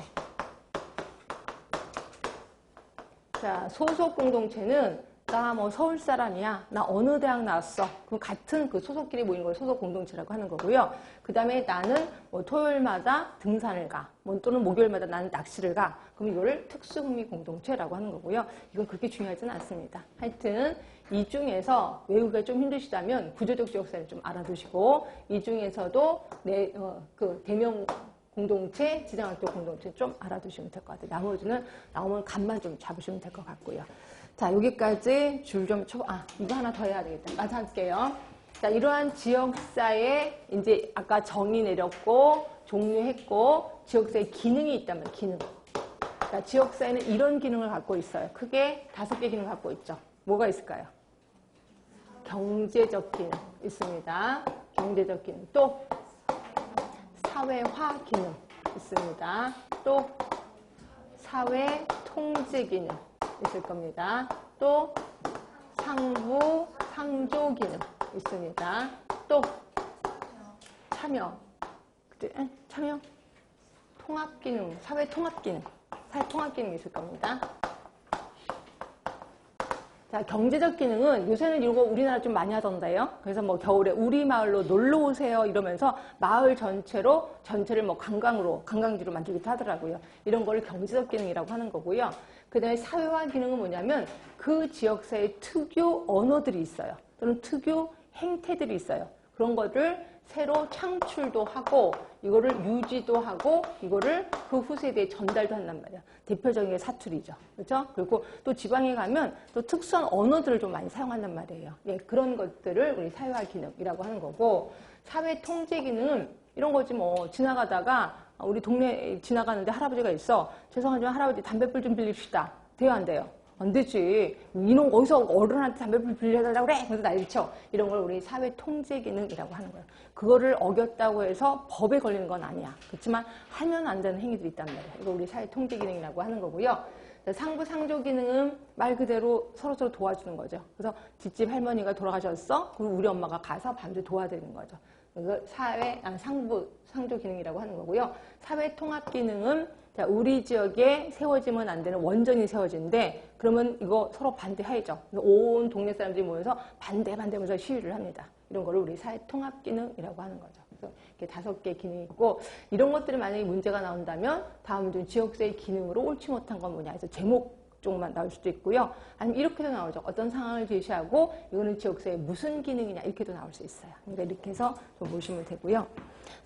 자, 소속 공동체는 나 뭐 서울 사람이야. 나 어느 대학 나왔어. 그럼 같은 그 소속끼리 모이는 걸 소속 공동체라고 하는 거고요. 그 다음에 나는 뭐 토요일마다 등산을 가. 뭐 또는 목요일마다 나는 낚시를 가. 그럼 이거를 특수흥미 공동체라고 하는 거고요. 이건 그렇게 중요하지는 않습니다. 하여튼 이 중에서 외우기가 좀 힘드시다면 구조적 지역사회를 좀 알아두시고 이 중에서도 그 대명 공동체, 지정학적 공동체 좀 알아두시면 될 것 같아요. 나머지는 나오면 감만 좀 잡으시면 될 것 같고요. 자, 여기까지 줄 좀 쳐. 이거 하나 더 해야 되겠다. 마저 할게요. 자, 이러한 지역사회 이제 아까 정의 내렸고 종료했고 지역사회 기능이 있다면 기능. 자, 지역사회는 이런 기능을 갖고 있어요. 크게 5개 기능을 갖고 있죠. 뭐가 있을까요? 경제적 기능 있습니다. 경제적 기능. 또 사회화 기능 있습니다. 또 사회 통제 기능 있을 겁니다. 또 상부 상조 기능 있습니다. 또 참여 통합 기능, 사회 통합 기능, 사회 통합 기능이 있을 겁니다. 자, 경제적 기능은 요새는 이거 우리나라 좀 많이 하던데요. 그래서 뭐 겨울에 우리 마을로 놀러 오세요 이러면서 마을 전체를 뭐 관광지로 만들기도 하더라고요. 이런 거를 경제적 기능이라고 하는 거고요. 그 다음에 사회화 기능은 뭐냐면 그 지역사회 특유 언어들이 있어요. 또는 특유 행태들이 있어요. 그런 거를 새로 창출도 하고 이거를 유지도 하고 이거를 그 후세대에 전달도 한단 말이야. 대표적인 게 사투리죠. 그렇죠? 그리고 또 지방에 가면 또 특수한 언어들을 좀 많이 사용한단 말이에요. 예, 그런 것들을 우리 사회화 기능이라고 하는 거고 사회 통제 기능은 이런 거지 뭐 지나가다가 우리 동네에 지나가는데 할아버지가 있어. 죄송하지만 할아버지 담배불 좀 빌립시다. 돼요 안 돼요? 안 되지. 이놈 어디서 어른한테 담배불 빌려달라고 그래? 그래서 난리쳐. 이런 걸 우리 사회 통제 기능이라고 하는 거예요. 그거를 어겼다고 해서 법에 걸리는 건 아니야. 그렇지만 하면 안 되는 행위들이 있단 말이에요. 이거 우리 사회 통제 기능이라고 하는 거고요. 상부 상조 기능은 말 그대로 서로서로 도와주는 거죠. 그래서 뒷집 할머니가 돌아가셨어? 그럼 우리 엄마가 가서 밤새 도와드리는 거죠. 그래서 상부 상조 기능이라고 하는 거고요. 사회 통합 기능은 자, 우리 지역에 세워지면 안 되는 원전이 세워지는데 그러면 이거 서로 반대하죠. 온 동네 사람들이 모여서 반대하면서 시위를 합니다. 이런 거를 우리 사회 통합 기능이라고 하는 거죠. 그래서 이렇게 5개 기능이 있고 이런 것들이 만약에 문제가 나온다면 다음 중 지역사회 기능으로 옳지 못한 건 뭐냐 해서 제목 쪽만 나올 수도 있고요. 아니면 이렇게도 나오죠. 어떤 상황을 제시하고 이거는 지역사회 무슨 기능이냐 이렇게도 나올 수 있어요. 그러니까 이렇게 해서 좀 보시면 되고요.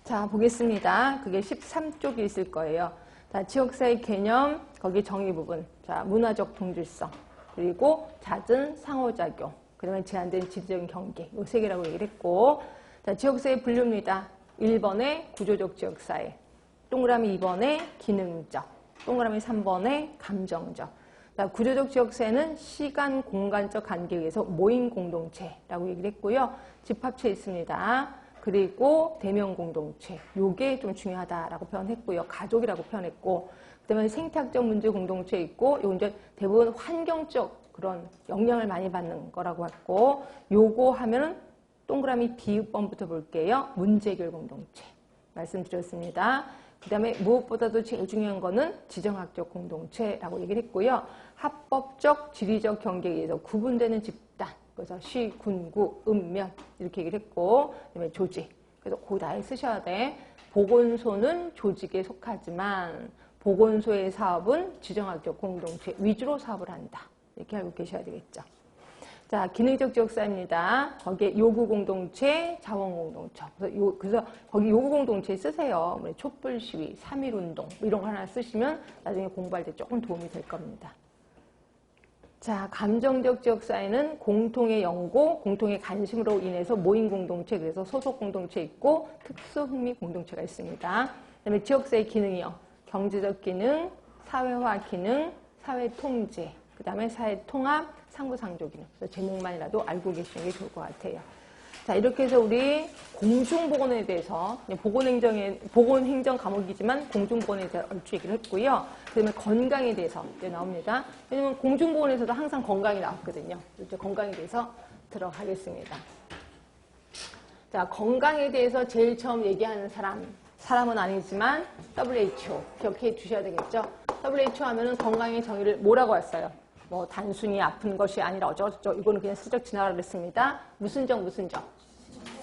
자, 보겠습니다. 그게 13쪽이 있을 거예요. 자, 지역사회 개념, 거기 정의 부분. 자, 문화적 동질성. 그리고 잦은 상호작용. 그 다음에 제한된 지리적인 경계. 요 3개라고 얘기를 했고. 자, 지역사회 분류입니다. 1번에 구조적 지역사회. 동그라미 2번에 기능적. 동그라미 3번에 감정적. 자, 구조적 지역사회는 시간, 공간적 관계에 의해서 모임 공동체라고 얘기를 했고요. 집합체 있습니다. 그리고 대명 공동체, 요게 좀 중요하다라고 표현했고요. 가족이라고 표현했고, 그다음에 생태학적 문제 공동체 있고, 요 이제 대부분 환경적 그런 영향을 많이 받는 거라고 했고, 요거 하면은 동그라미 비읍번부터 볼게요. 문제 해결 공동체 말씀드렸습니다. 그다음에 무엇보다도 제일 중요한 거는 지정학적 공동체라고 얘기를 했고요. 합법적 지리적 경계에 의해서 구분되는 집단. 그래서 시, 군, 구, 읍면 이렇게 얘기를 했고 그다음에 조직. 그래서 고다에 쓰셔야 돼. 보건소는 조직에 속하지만 보건소의 사업은 지정학적 공동체 위주로 사업을 한다. 이렇게 알고 계셔야 되겠죠. 자, 기능적 지역사회입니다. 거기에 요구 공동체, 자원 공동체. 그래서 거기 요구 공동체 쓰세요. 촛불 시위, 3.1 운동 이런 거 하나 쓰시면 나중에 공부할 때 조금 도움이 될 겁니다. 자, 감정적 지역사회는 공통의 연고, 공통의 관심으로 인해서 모임 공동체, 그래서 소속 공동체 있고 특수 흥미 공동체가 있습니다. 그다음에 지역사회 기능이요. 경제적 기능, 사회화 기능, 사회 통제, 그다음에 사회 통합, 상부 상조 기능. 그래서 제목만이라도 알고 계시는 게 좋을 것 같아요. 자, 이렇게 해서 우리 공중보건에 대해서 보건행정 과목이지만 공중보건에 대해서 얼추 얘기를 했고요. 그다음에 건강에 대해서 이제 나옵니다. 왜냐면 공중보건에서도 항상 건강이 나왔거든요. 이제 건강에 대해서 들어가겠습니다. 자, 건강에 대해서 제일 처음 얘기하는 사람은 아니지만 WHO 기억해 주셔야 되겠죠. WHO 하면은 건강의 정의를 뭐라고 했어요? 뭐 단순히 아픈 것이 아니라 어쩌고저쩌고 이거는 그냥 슬쩍 지나가라 그랬습니다. 무슨 정?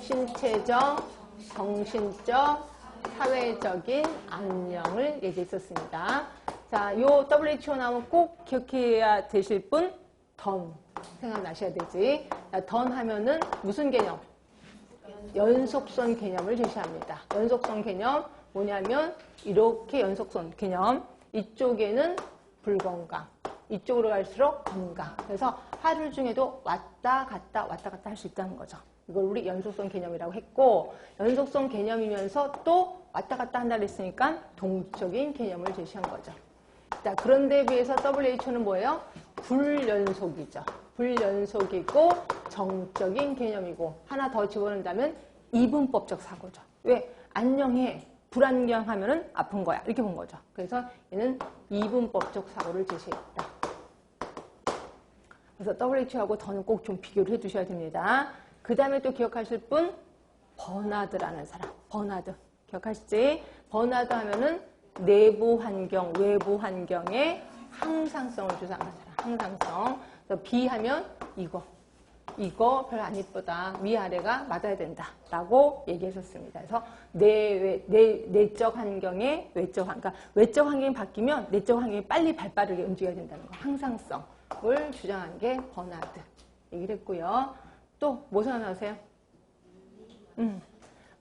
신체적, 정신적, 사회적인 안녕을 얘기했었습니다. 자, 요 WHO 나오면 꼭 기억해야 되실 분 던. 생각나셔야 되지. 던 하면은 무슨 개념? 연속선 개념을 제시합니다. 연속선 개념 뭐냐면 이렇게 연속선 개념. 이쪽에는 불건강, 이쪽으로 갈수록 건강. 그래서 하루 중에도 왔다 갔다 할 수 있다는 거죠. 이걸 우리 연속선 개념이라고 했고, 연속선 개념이면서 또 왔다 갔다 한다 그랬으니까 동적인 개념을 제시한 거죠. 자, 그런데 비해서 WHO는 뭐예요? 불연속이죠. 불연속이고 정적인 개념이고, 하나 더 집어넣는다면 이분법적 사고죠. 왜? 안녕해. 불안경하면은 아픈 거야. 이렇게 본 거죠. 그래서 얘는 이분법적 사고를 제시했다. 그래서 WHO하고 더는 꼭 좀 비교를 해두셔야 됩니다. 그 다음에 또 기억하실 분, 버나드라는 사람. 버나드. 기억하시지? 버나드 하면은 내부 환경, 외부 환경의 항상성을 주장하는 사람. 항상성. 그래서 B 하면 이거 별로 안 이쁘다. 위아래가 맞아야 된다. 라고 얘기했었습니다. 그래서 내적 환경의 외적 환경. 그러니까 외적 환경이 바뀌면 내적 환경이 빨리 발빠르게 움직여야 된다는 거. 항상성을 주장한 게 버나드. 얘기를 했고요. 또 뭐 생각나세요?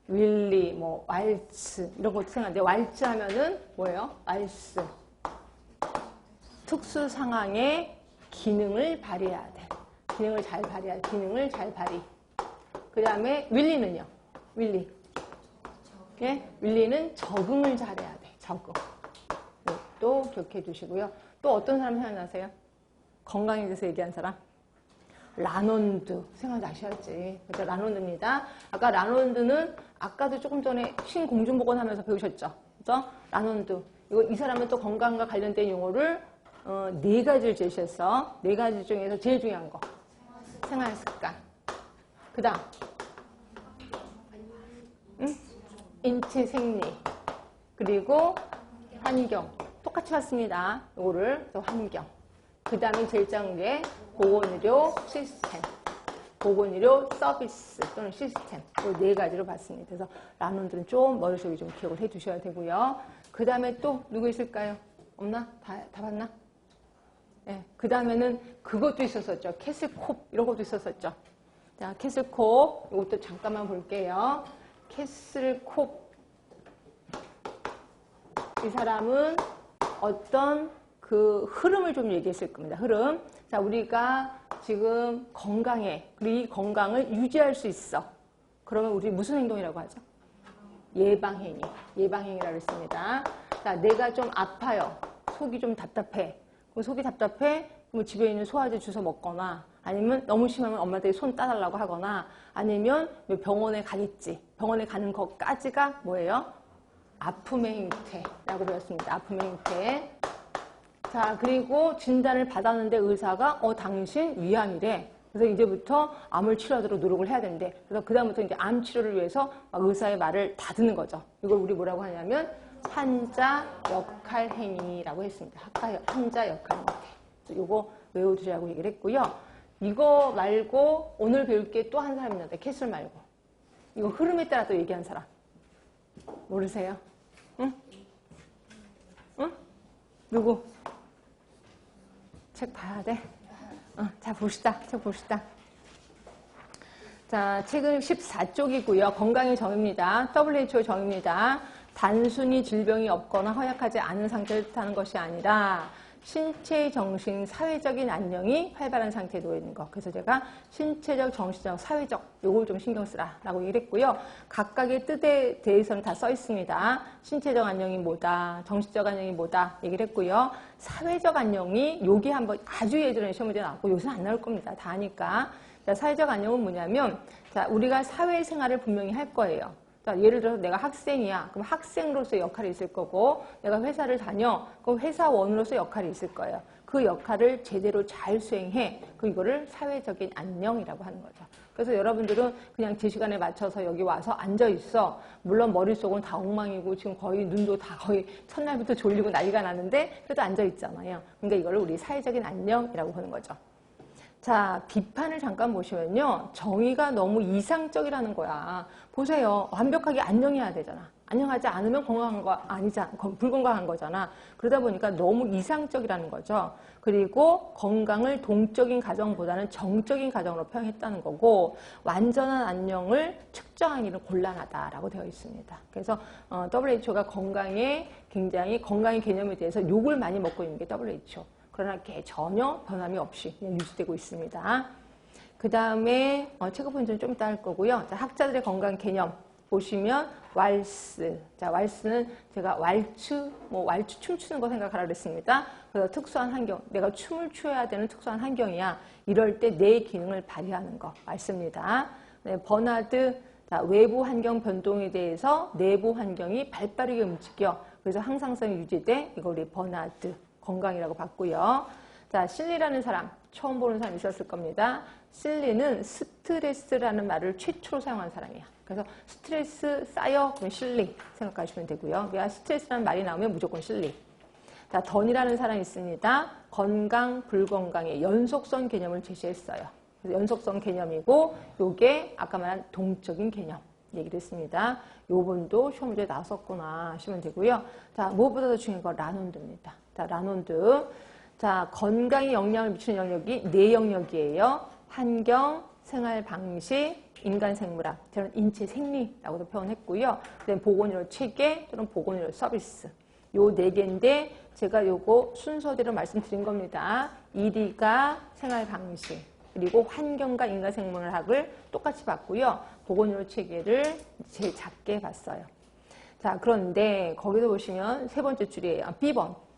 윌리, 뭐 왈츠 이런 것도 생각나는데, 왈츠 하면은 뭐예요? 왈스. 특수 상황에 기능을 발휘해야 돼. 기능을 잘 발휘해야 돼. 기능을 잘 발휘. 그 다음에 윌리는요? 윌리. 예? 윌리는 적응을 잘해야 돼. 적응. 또 기억해 두시고요. 또 어떤 사람 생각나세요? 건강에 대해서 얘기한 사람? 라논드. 생각나셔야지. 그죠? 라논드입니다. 아까 라논드는 아까도 조금 전에 신공중보건 하면서 배우셨죠? 그죠? 라논드. 이 사람은 또 건강과 관련된 용어를 4가지를 제시했어. 4가지 중에서 제일 중요한 거. 생활 습관. 그 다음. 인체 생리. 그리고 환경. 똑같이 봤습니다. 요거를 또 환경. 그 다음에 제일 작은 게 보건의료 시스템. 보건의료 서비스 또는 시스템. 이 4가지로 봤습니다. 그래서 라논드는 좀 머릿속에 좀 기억을 해 두셔야 되고요. 그 다음에 또 누구 있을까요? 없나? 다 봤나? 네, 그 다음에는 그것도 있었었죠. 캐슬콥 이런 것도 있었었죠. 자, 캐슬콥 이것도 잠깐만 볼게요. 캐슬콥 이 사람은 어떤 그 흐름을 좀 얘기했을 겁니다. 흐름. 자, 우리가 지금 건강해. 그리고 이 건강을 유지할 수 있어. 그러면 우리 무슨 행동이라고 하죠? 예방행위. 예방행위라고 했습니다. 자, 내가 좀 아파요. 속이 좀 답답해. 그럼 속이 답답해? 그럼 집에 있는 소화제 주워 먹거나, 아니면 너무 심하면 엄마한테 손 따달라고 하거나, 아니면 병원에 가겠지. 병원에 가는 것까지가 뭐예요? 아픔의 형태라고 배웠습니다. 아픔의 형태. 자, 그리고 진단을 받았는데 의사가 당신 위암이래. 그래서 이제부터 암을 치료하도록 노력을 해야 된대. 그래서 그다음부터 이제 암 치료를 위해서 막 의사의 말을 다 듣는 거죠. 이걸 우리 뭐라고 하냐면 환자 역할 행위라고 했습니다. 환자 역할 행위. 이거 외워두시라고 얘기를 했고요. 이거 말고 오늘 배울 게 또 한 사람 있는데, 캐슬 말고. 이거 흐름에 따라 또 얘기한 사람. 모르세요? 응? 응? 누구? 책 봐야 돼? 자, 봅시다. 책 봅시다. 자, 책은 14쪽이고요. 건강의 정의입니다. WHO 정의입니다. 단순히 질병이 없거나 허약하지 않은 상태를 뜻하는 것이 아니라 신체, 정신, 사회적인 안녕이 활발한 상태에 놓여 있는 것. 그래서 제가 신체적, 정신적, 사회적 요걸 좀 신경 쓰라라고 얘기를 했고요. 각각의 뜻에 대해서는 다 써 있습니다. 신체적 안녕이 뭐다, 정신적 안녕이 뭐다 얘기를 했고요. 사회적 안녕이 요게 한번 아주 예전에 시험문제 나왔고 요새는 안 나올 겁니다. 다 아니까. 자, 사회적 안녕은 뭐냐면, 자, 우리가 사회생활을 분명히 할 거예요. 자, 예를 들어서 내가 학생이야. 그럼 학생으로서의 역할이 있을 거고, 내가 회사를 다녀. 그럼 회사원으로서 역할이 있을 거예요. 그 역할을 제대로 잘 수행해. 이거를 사회적인 안녕이라고 하는 거죠. 그래서 여러분들은 그냥 제 시간에 맞춰서 여기 와서 앉아 있어. 물론 머릿속은 다 엉망이고 지금 거의 눈도 다 거의 첫날부터 졸리고 난리가 나는데 그래도 앉아 있잖아요. 그러니까 이걸 우리 사회적인 안녕이라고 보는 거죠. 자, 비판을 잠깐 보시면요. 정의가 너무 이상적이라는 거야. 보세요. 완벽하게 안녕해야 되잖아. 안녕하지 않으면 건강한 거 아니잖아. 불건강한 거잖아. 그러다 보니까 너무 이상적이라는 거죠. 그리고 건강을 동적인 가정보다는 정적인 가정으로 표현했다는 거고, 완전한 안녕을 측정하기는 곤란하다라고 되어 있습니다. 그래서 WHO가 건강의 개념에 대해서 욕을 많이 먹고 있는 게 WHO. 그러나 그게 전혀 변함이 없이 그냥 유지되고 있습니다. 그 다음에 체크 포인트는 좀 이따 할 거고요. 자, 학자들의 건강 개념 보시면 왈스. 자, 왈스는 제가 왈츠 춤추는 거 생각하라 그랬습니다. 그래서 특수한 환경, 내가 춤을 추어야 되는 특수한 환경이야. 이럴 때 내 기능을 발휘하는 거 왈스입니다. 네, 버나드. 자, 외부 환경 변동에 대해서 내부 환경이 발빠르게 움직여. 그래서 항상성이 유지돼. 이걸 우리 버나드. 건강이라고 봤고요. 자, 실리라는 사람, 처음 보는 사람 있었을 겁니다. 실리는 스트레스라는 말을 최초로 사용한 사람이야. 그래서 스트레스 쌓여, 그럼 실리 생각하시면 되고요. 왜 스트레스라는 말이 나오면 무조건 실리. 자, 던이라는 사람이 있습니다. 건강, 불건강의 연속성 개념을 제시했어요. 그래서 연속성 개념이고, 요게 아까 말한 동적인 개념. 얘기를 했습니다. 요 분도 시험 문제에 나왔었구나 하시면 되고요. 자, 무엇보다 더 중요한 건 라논드입니다. 자, 라논드. 자, 건강에 영향을 미치는 영역이 네 영역이에요. 환경, 생활 방식, 인간 생물학, 저는 인체 생리라고도 표현했고요. 그다음에 보건의료 체계 또는 보건의료 서비스. 요 네 개인데 제가 요거 순서대로 말씀드린 겁니다. 1위가 생활 방식, 그리고 환경과 인간 생물학을 똑같이 봤고요. 보건의료 체계를 제일 작게 봤어요. 자, 그런데 거기서 보시면 세 번째 줄이에요.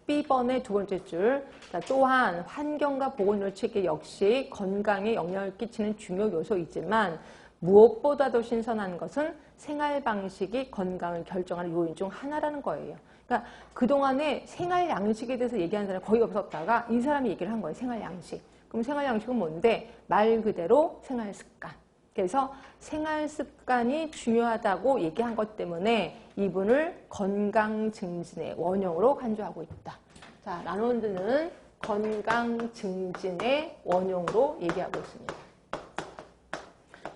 B번의 두 번째 줄. 자, 또한 환경과 보건의료 체계 역시 건강에 영향을 끼치는 중요 요소이지만 무엇보다도 신선한 것은 생활 방식이 건강을 결정하는 요인 중 하나라는 거예요. 그러니까 그동안에 생활 양식에 대해서 얘기하는 사람이 거의 없었다가 이 사람이 얘기를 한 거예요. 생활 양식. 그럼 생활 양식은 뭔데? 말 그대로 생활 습관. 그래서 생활 습관이 중요하다고 얘기한 것 때문에 이분을 건강 증진의 원형으로 간주하고 있다. 자, 라논드는 건강 증진의 원형으로 얘기하고 있습니다.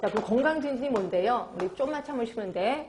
자, 그럼 건강 증진이 뭔데요? 우리 좀만 참으시면 돼.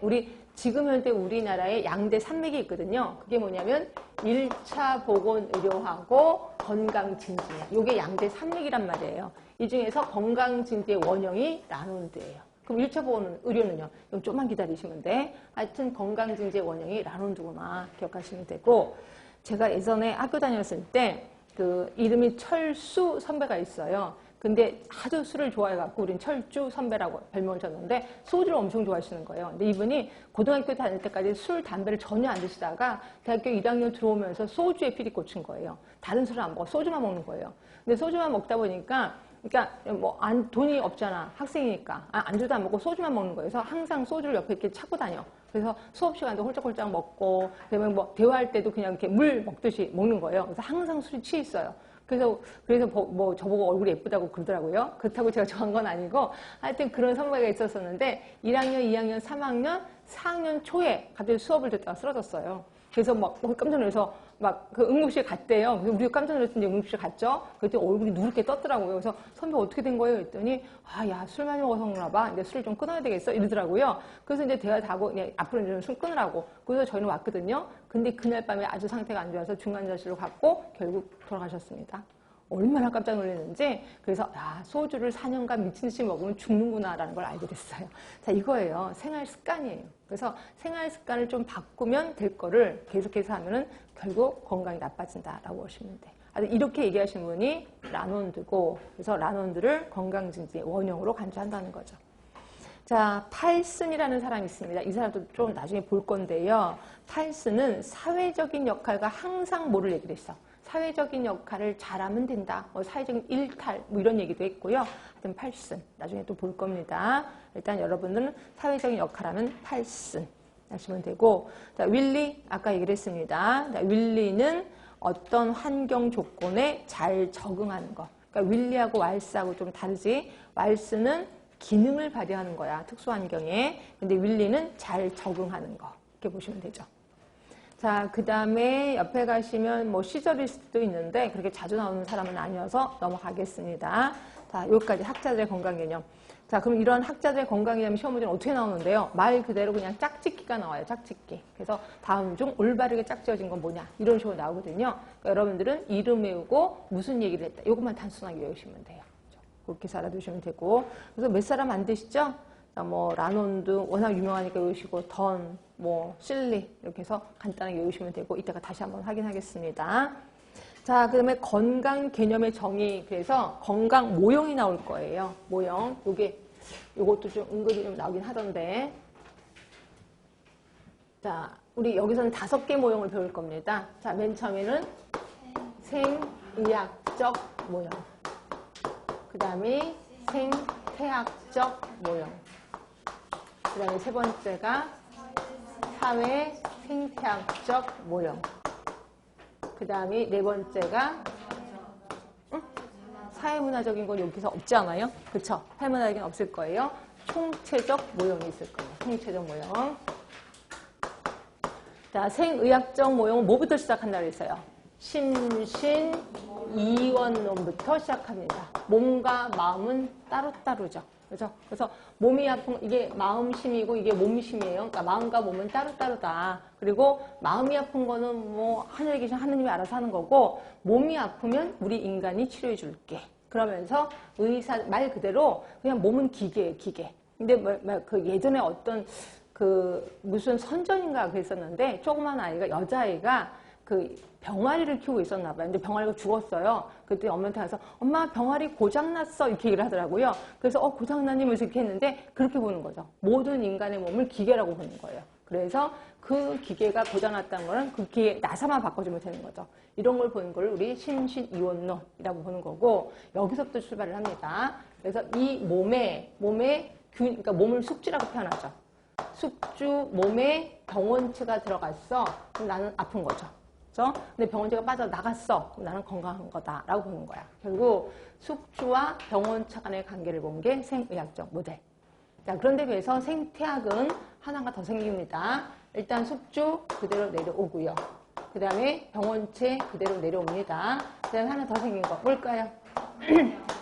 지금 현재 우리나라에 양대 산맥이 있거든요. 그게 뭐냐면 1차 보건의료하고 건강증진이야. 이게 양대 산맥이란 말이에요. 이 중에서 건강증진의 원형이 라논드예요. 그럼 1차 보건의료는요? 그럼 좀만 기다리시면 돼. 하여튼 건강증진의 원형이 라논드구나 기억하시면 되고, 제가 예전에 학교 다녔을 때 그 이름이 철수 선배가 있어요. 근데 하도 술을 좋아해갖고 우린 철주 선배라고 별명을 줬는데 소주를 엄청 좋아하시는 거예요. 근데 이분이 고등학교 다닐 때까지 술, 담배를 전혀 안 드시다가 대학교 1학년 들어오면서 소주에 필이 꽂힌 거예요. 다른 술을 안 먹어. 소주만 먹는 거예요. 근데 소주만 먹다 보니까 돈이 없잖아. 학생이니까. 안주도 안 먹고 소주만 먹는 거예요. 그래서 항상 소주를 옆에 이렇게 차고 다녀. 그래서 수업 시간도 홀짝홀짝 먹고, 그다음에 대화할 때도 그냥 이렇게 물 먹듯이 먹는 거예요. 그래서 항상 술이 취해 있어요. 그래서 저보고 얼굴이 예쁘다고 그러더라고요. 그렇다고 제가 좋아한 건 아니고, 하여튼 그런 선배가 있었었는데, 1학년, 2학년, 3학년, 4학년 초에 갑자기 수업을 듣다가 쓰러졌어요. 그래서 깜짝 놀라서 그 응급실 갔대요. 그래서 우리가 깜짝 놀랐는데 응급실 갔죠. 그때 얼굴이 누렇게 떴더라고요. 그래서 선배 어떻게 된 거예요? 했더니 술 많이 먹어서 그런가 봐. 이제 술을 좀 끊어야 되겠어. 이러더라고요. 그래서 이제 대화 다 하고 앞으로 이제 술 끊으라고. 그래서 저희는 왔거든요. 근데 그날 밤에 아주 상태가 안 좋아서 중환자실로 갔고 결국 돌아가셨습니다. 얼마나 깜짝 놀랐는지. 그래서 소주를 4년간 미친 듯이 먹으면 죽는구나라는 걸 알게 됐어요. 자, 이거예요. 생활 습관이에요. 그래서 생활 습관을 좀 바꾸면 될 거를 계속해서 하면은 결국 건강이 나빠진다라고 보시면 돼. 이렇게 얘기하신 분이 라논드고, 그래서 라논드를 건강증진의 원형으로 간주한다는 거죠. 자, 팔슨이라는 사람이 있습니다. 이 사람도 좀 나중에 볼 건데요. 팔슨은 사회적인 역할과 항상 뭐를 얘기를 했어. 사회적인 역할을 잘하면 된다. 사회적인 일탈, 이런 얘기도 했고요. 하여튼 팔슨. 나중에 또 볼 겁니다. 일단 여러분들은 사회적인 역할하면 팔슨 하시면 되고. 자, 윌리. 아까 얘기를 했습니다. 자, 윌리는 어떤 환경 조건에 잘 적응하는 거. 그러니까 윌리하고 왈스하고 좀 다르지. 왈스는 기능을 발휘하는 거야. 특수 환경에. 근데 윌리는 잘 적응하는 거. 이렇게 보시면 되죠. 자, 그 다음에 옆에 가시면 뭐 시절일 수도 있는데 그렇게 자주 나오는 사람은 아니어서 넘어가겠습니다. 자, 여기까지 학자들의 건강 개념. 자, 그럼 이런 학자들의 건강 개념 시험 문제는 어떻게 나오는데요? 말 그대로 그냥 짝짓기가 나와요. 짝짓기. 그래서 다음 중 올바르게 짝지어진 건 뭐냐? 이런 식으로 나오거든요. 그러니까 여러분들은 이름 외우고 무슨 얘기를 했다. 이것만 단순하게 외우시면 돼요. 그렇게 알아두시면 되고. 그래서 몇 사람 안 되시죠? 자, 뭐 라논드 워낙 유명하니까 외우시고 던, 뭐 실리 이렇게 해서 간단하게 외우시면 되고 이따가 다시 한번 확인하겠습니다. 자, 그 다음에 건강 개념의 정의. 그래서 건강 모형이 나올 거예요. 모형. 요것도 좀 은근히 좀 나오긴 하던데. 자, 우리 여기서는 5개 모형을 배울 겁니다. 자, 맨 처음에는 생의학적 모형. 그 다음에 생태학적 모형. 그 다음에 세 번째가 사회 생태학적 모형. 그 다음에 네 번째가 사회문화적인 건 여기서 없지 않아요? 그쵸? 사회문화적인 건 없을 거예요. 총체적 모형이 있을 거예요. 총체적 모형. 자, 생의학적 모형은 뭐부터 시작한다고 했어요? 심신이원론부터 시작합니다. 몸과 마음은 따로따로죠. 그죠? 그래서 몸이 아픈, 이게 마음심이고 이게 몸심이에요. 그러니까 마음과 몸은 따로따로다. 그리고 마음이 아픈 거는 뭐 하늘에 계신 하느님이 알아서 하는 거고 몸이 아프면 우리 인간이 치료해 줄게. 그러면서 의사, 말 그대로 그냥 몸은 기계예요, 기계. 근데 그 예전에 어떤 무슨 선전인가 그랬었는데 조그만 아이가, 여자아이가 그 병아리를 키우고 있었나 봐요. 근데 병아리가 죽었어요. 그때 엄마한테 가서 엄마 병아리 고장났어 이렇게 얘기를 하더라고요. 그래서 고장나니 뭐 이렇게 했는데 그렇게 보는 거죠. 모든 인간의 몸을 기계라고 보는 거예요. 그래서 그 기계가 고장났다는 거는 그 기계 나사만 바꿔주면 되는 거죠. 이런 걸 보는 걸 우리 심신이원론이라고 보는 거고 여기서부터 출발을 합니다. 그래서 이 그러니까 몸을 숙주라고 표현하죠. 숙주 몸에 병원체가 들어갔어. 그럼 나는 아픈 거죠. 근데 병원체가 빠져나갔어. 그럼 나는 건강한 거다라고 보는 거야. 결국 숙주와 병원체 간의 관계를 본 게 생의학적 모델. 자, 그런데 비해서 생태학은 하나가 더 생깁니다. 일단 숙주 그대로 내려오고요. 그 다음에 병원체 그대로 내려옵니다. 그 다음에 하나 더 생긴 거 뭘까요?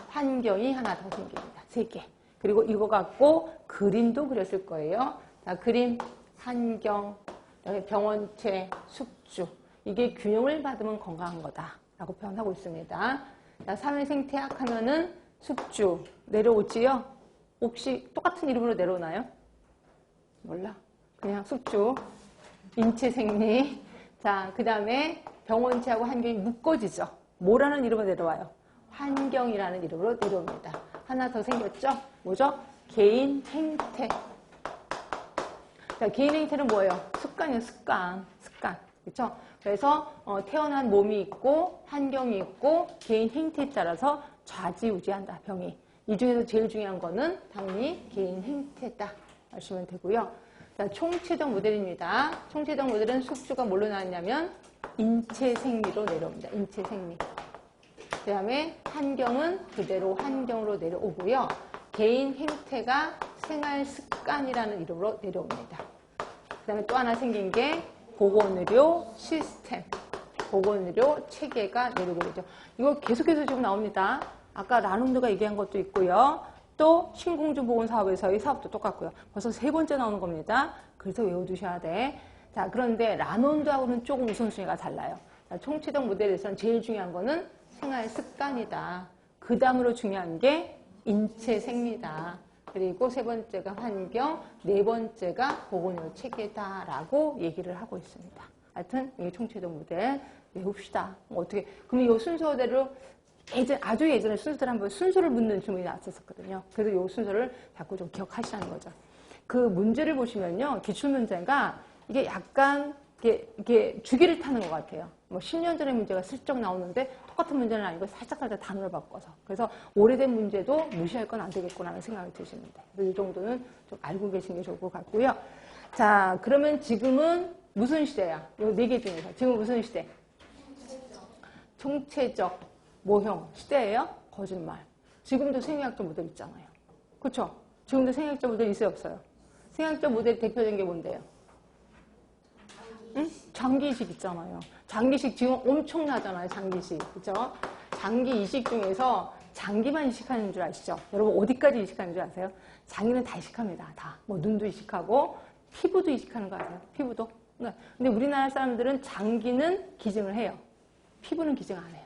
환경이 하나 더 생깁니다. 3개. 그리고 이거 갖고 그림도 그렸을 거예요. 자, 그림, 환경, 그다음에 병원체, 숙주. 이게 균형을 받으면 건강한 거다라고 표현하고 있습니다. 자, 사회생태학 하면은 숙주 내려오지요? 혹시 똑같은 이름으로 내려오나요? 몰라. 그냥 숙주, 인체생리. 자, 그 다음에 병원체하고 환경이 묶어지죠. 뭐라는 이름으로 내려와요? 환경이라는 이름으로 내려옵니다. 하나 더 생겼죠? 뭐죠? 개인 행태. 자, 개인 행태는 뭐예요? 습관이에요, 습관. 그렇죠? 그래서 태어난 몸이 있고 환경이 있고 개인 행태에 따라서 좌지우지한다, 병이. 이 중에서 제일 중요한 거는 당연히 개인 행태다 하시면 되고요. 자, 총체적 모델입니다. 총체적 모델은 숙주가 뭘로 나왔냐면 인체생리로 내려옵니다. 인체생리. 그 다음에 환경은 그대로 환경으로 내려오고요. 개인 행태가 생활습관이라는 이름으로 내려옵니다. 그 다음에 또 하나 생긴 게 보건의료 시스템, 보건의료 체계가 내려오게 되죠. 이거 계속해서 지금 나옵니다. 아까 라논드가 얘기한 것도 있고요. 또 신공주 보건사업에서의 사업도 똑같고요. 벌써 3번째 나오는 겁니다. 그래서 외워두셔야 돼. 자, 그런데 라논드하고는 조금 우선순위가 달라요. 자, 총체적 모델에서는 제일 중요한 거는 생활 습관이다. 그 다음으로 중요한 게 인체 생리다. 그리고 3번째가 환경, 4번째가 보건의료 체계다라고 얘기를 하고 있습니다. 하여튼 이 총체적 모델 외웁시다. 어떻게? 그럼 이 순서대로 아주 예전에 순서대로 한번 순서를 묻는 질문이 나왔었거든요. 그래서 이 순서를 자꾸 좀 기억하시라는 거죠. 그 문제를 보시면요, 기출 문제가 이게 약간 이게 주기를 타는 것 같아요. 뭐 10년 전의 문제가 슬쩍 나오는데 똑같은 문제는 아니고 살짝 단어를 바꿔서. 그래서 오래된 문제도 무시할 건 안 되겠구나라는 생각이 드십니다. 그래서 이 정도는 좀 알고 계신 게 좋을 것 같고요. 자, 그러면 지금은 무슨 시대야? 이 4개 중에서. 지금 무슨 시대? 총체적 모형 시대예요? 거짓말. 지금도 생의학적 모델 있잖아요. 그렇죠? 지금도 생의학적 모델 있어요, 없어요? 생의학적 모델 대표적인 게 뭔데요? 응? 장기 이식 있잖아요. 장기 이식 지금 엄청나잖아요. 장기 이식. 그죠? 장기 이식 중에서 장기만 이식하는 줄 아시죠? 여러분 어디까지 이식하는 줄 아세요? 장기는 다 이식합니다. 다. 뭐 눈도 이식하고 피부도 이식하는 거 아세요? 피부도. 네. 근데 우리나라 사람들은 장기는 기증을 해요. 피부는 기증 안 해요.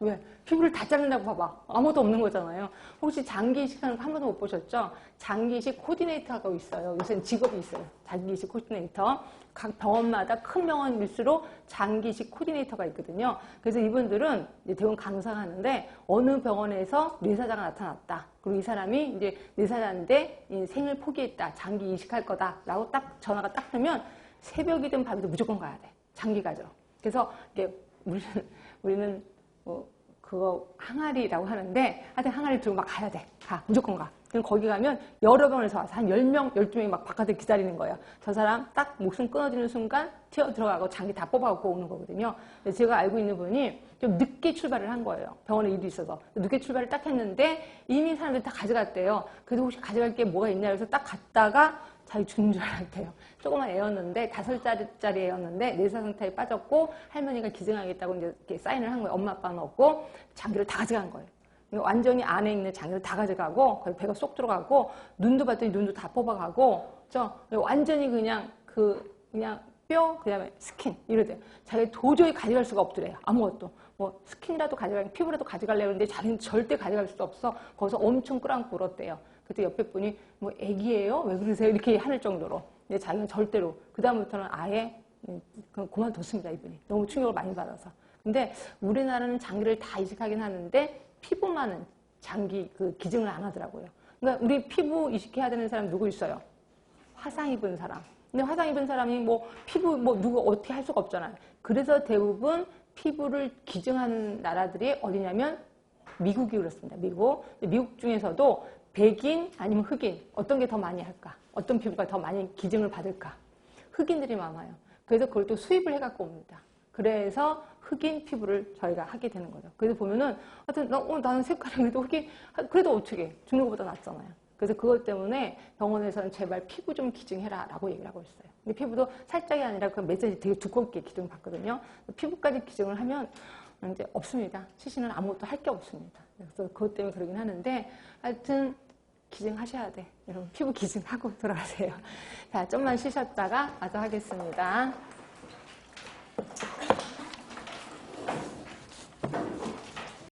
왜? 피부를 다 자른다고 봐봐. 아무것도 없는 거잖아요. 혹시 장기 이식하는 거 한 번도 못 보셨죠? 장기 이식 코디네이터가 있어요. 요새는 직업이 있어요. 장기 이식 코디네이터. 각 병원마다 큰 병원일수록 장기 이식 코디네이터가 있거든요. 그래서 이분들은 이제 대부분 강사하는데 어느 병원에서 뇌사자가 나타났다. 그리고 이 사람이 이제 뇌사자인데 생을 포기했다. 장기 이식할 거다라고 딱 전화가 딱 뜨면 새벽이든 밤이든 무조건 가야 돼. 장기 가죠. 그래서 이게 우리는 그거 항아리라고 하는데 하여튼 항아리 들고 막 가야 돼. 가. 무조건 가. 그럼 거기 가면 여러 병원에서 와서 한 10명, 12명이 막 바깥에 기다리는 거예요. 저 사람 딱 목숨 끊어지는 순간 튀어 들어가고 장기 다 뽑아갖고 오는 거거든요. 제가 알고 있는 분이 좀 늦게 출발을 한 거예요. 병원에 일이 있어서. 늦게 출발을 딱 했는데 이미 사람들이 다 가져갔대요. 그래도 혹시 가져갈 게 뭐가 있냐 해서 딱 갔다가 자기 죽는 줄 알았대요. 조그만 애였는데 5살짜리 애였는데 뇌사 상태에 빠졌고 할머니가 기증하겠다고 이제 이렇게 사인을 한 거예요. 엄마 아빠는 없고 장기를 다 가져간 거예요. 완전히 안에 있는 장기를 다 가져가고 거기 배가 쏙 들어가고 눈도 봤더니 눈도 다 뽑아가고 완전히 그냥 뼈 그다음에 스킨 이러대요. 자기 도저히 가져갈 수가 없더래요. 아무것도. 뭐 스킨이라도 가져가고 피부라도 가져가려고 했는데 자기는 절대 가져갈 수도 없어. 거기서 엄청 끌어안고 울었대요. 그때 옆에 분이 뭐 애기예요? 왜 그러세요? 이렇게 할 정도로. 근데 자기는 절대로. 그다음부터는 아예 그만뒀습니다. 이분이. 너무 충격을 많이 받아서. 근데 우리나라는 장기를 다 이식하긴 하는데 피부만은 장기 기증을 안 하더라고요. 그러니까 우리 피부 이식해야 되는 사람 누구 있어요? 화상 입은 사람. 근데 화상 입은 사람이 뭐 피부 누구 어떻게 할 수가 없잖아요. 그래서 대부분 피부를 기증하는 나라들이 어디냐면 미국이 그렇습니다. 미국 중에서도 백인 아니면 흑인 어떤 게 더 많이 할까? 어떤 피부가 더 많이 기증을 받을까? 흑인들이 많아요. 그래서 그걸 또 수입을 해갖고 옵니다. 그래서 흑인 피부를 저희가 하게 되는 거죠. 그래서 보면은 하여튼 나는 색깔이 그래도 흑인 그래도 어떻게 죽는 것보다 낫잖아요. 그래서 그것 때문에 병원에서는 제발 피부 좀 기증해라 라고 얘기를 하고 있어요. 근데 피부도 살짝이 아니라 그 메시지 되게 두껍게 기증을 받거든요. 피부까지 기증을 하면 이제 없습니다. 시신은 아무것도 할 게 없습니다. 그래서 그것 때문에 그러긴 하는데 하여튼 기증하셔야 돼. 여러분 피부 기증하고 돌아가세요. 자, 좀만 쉬셨다가 마저 하겠습니다.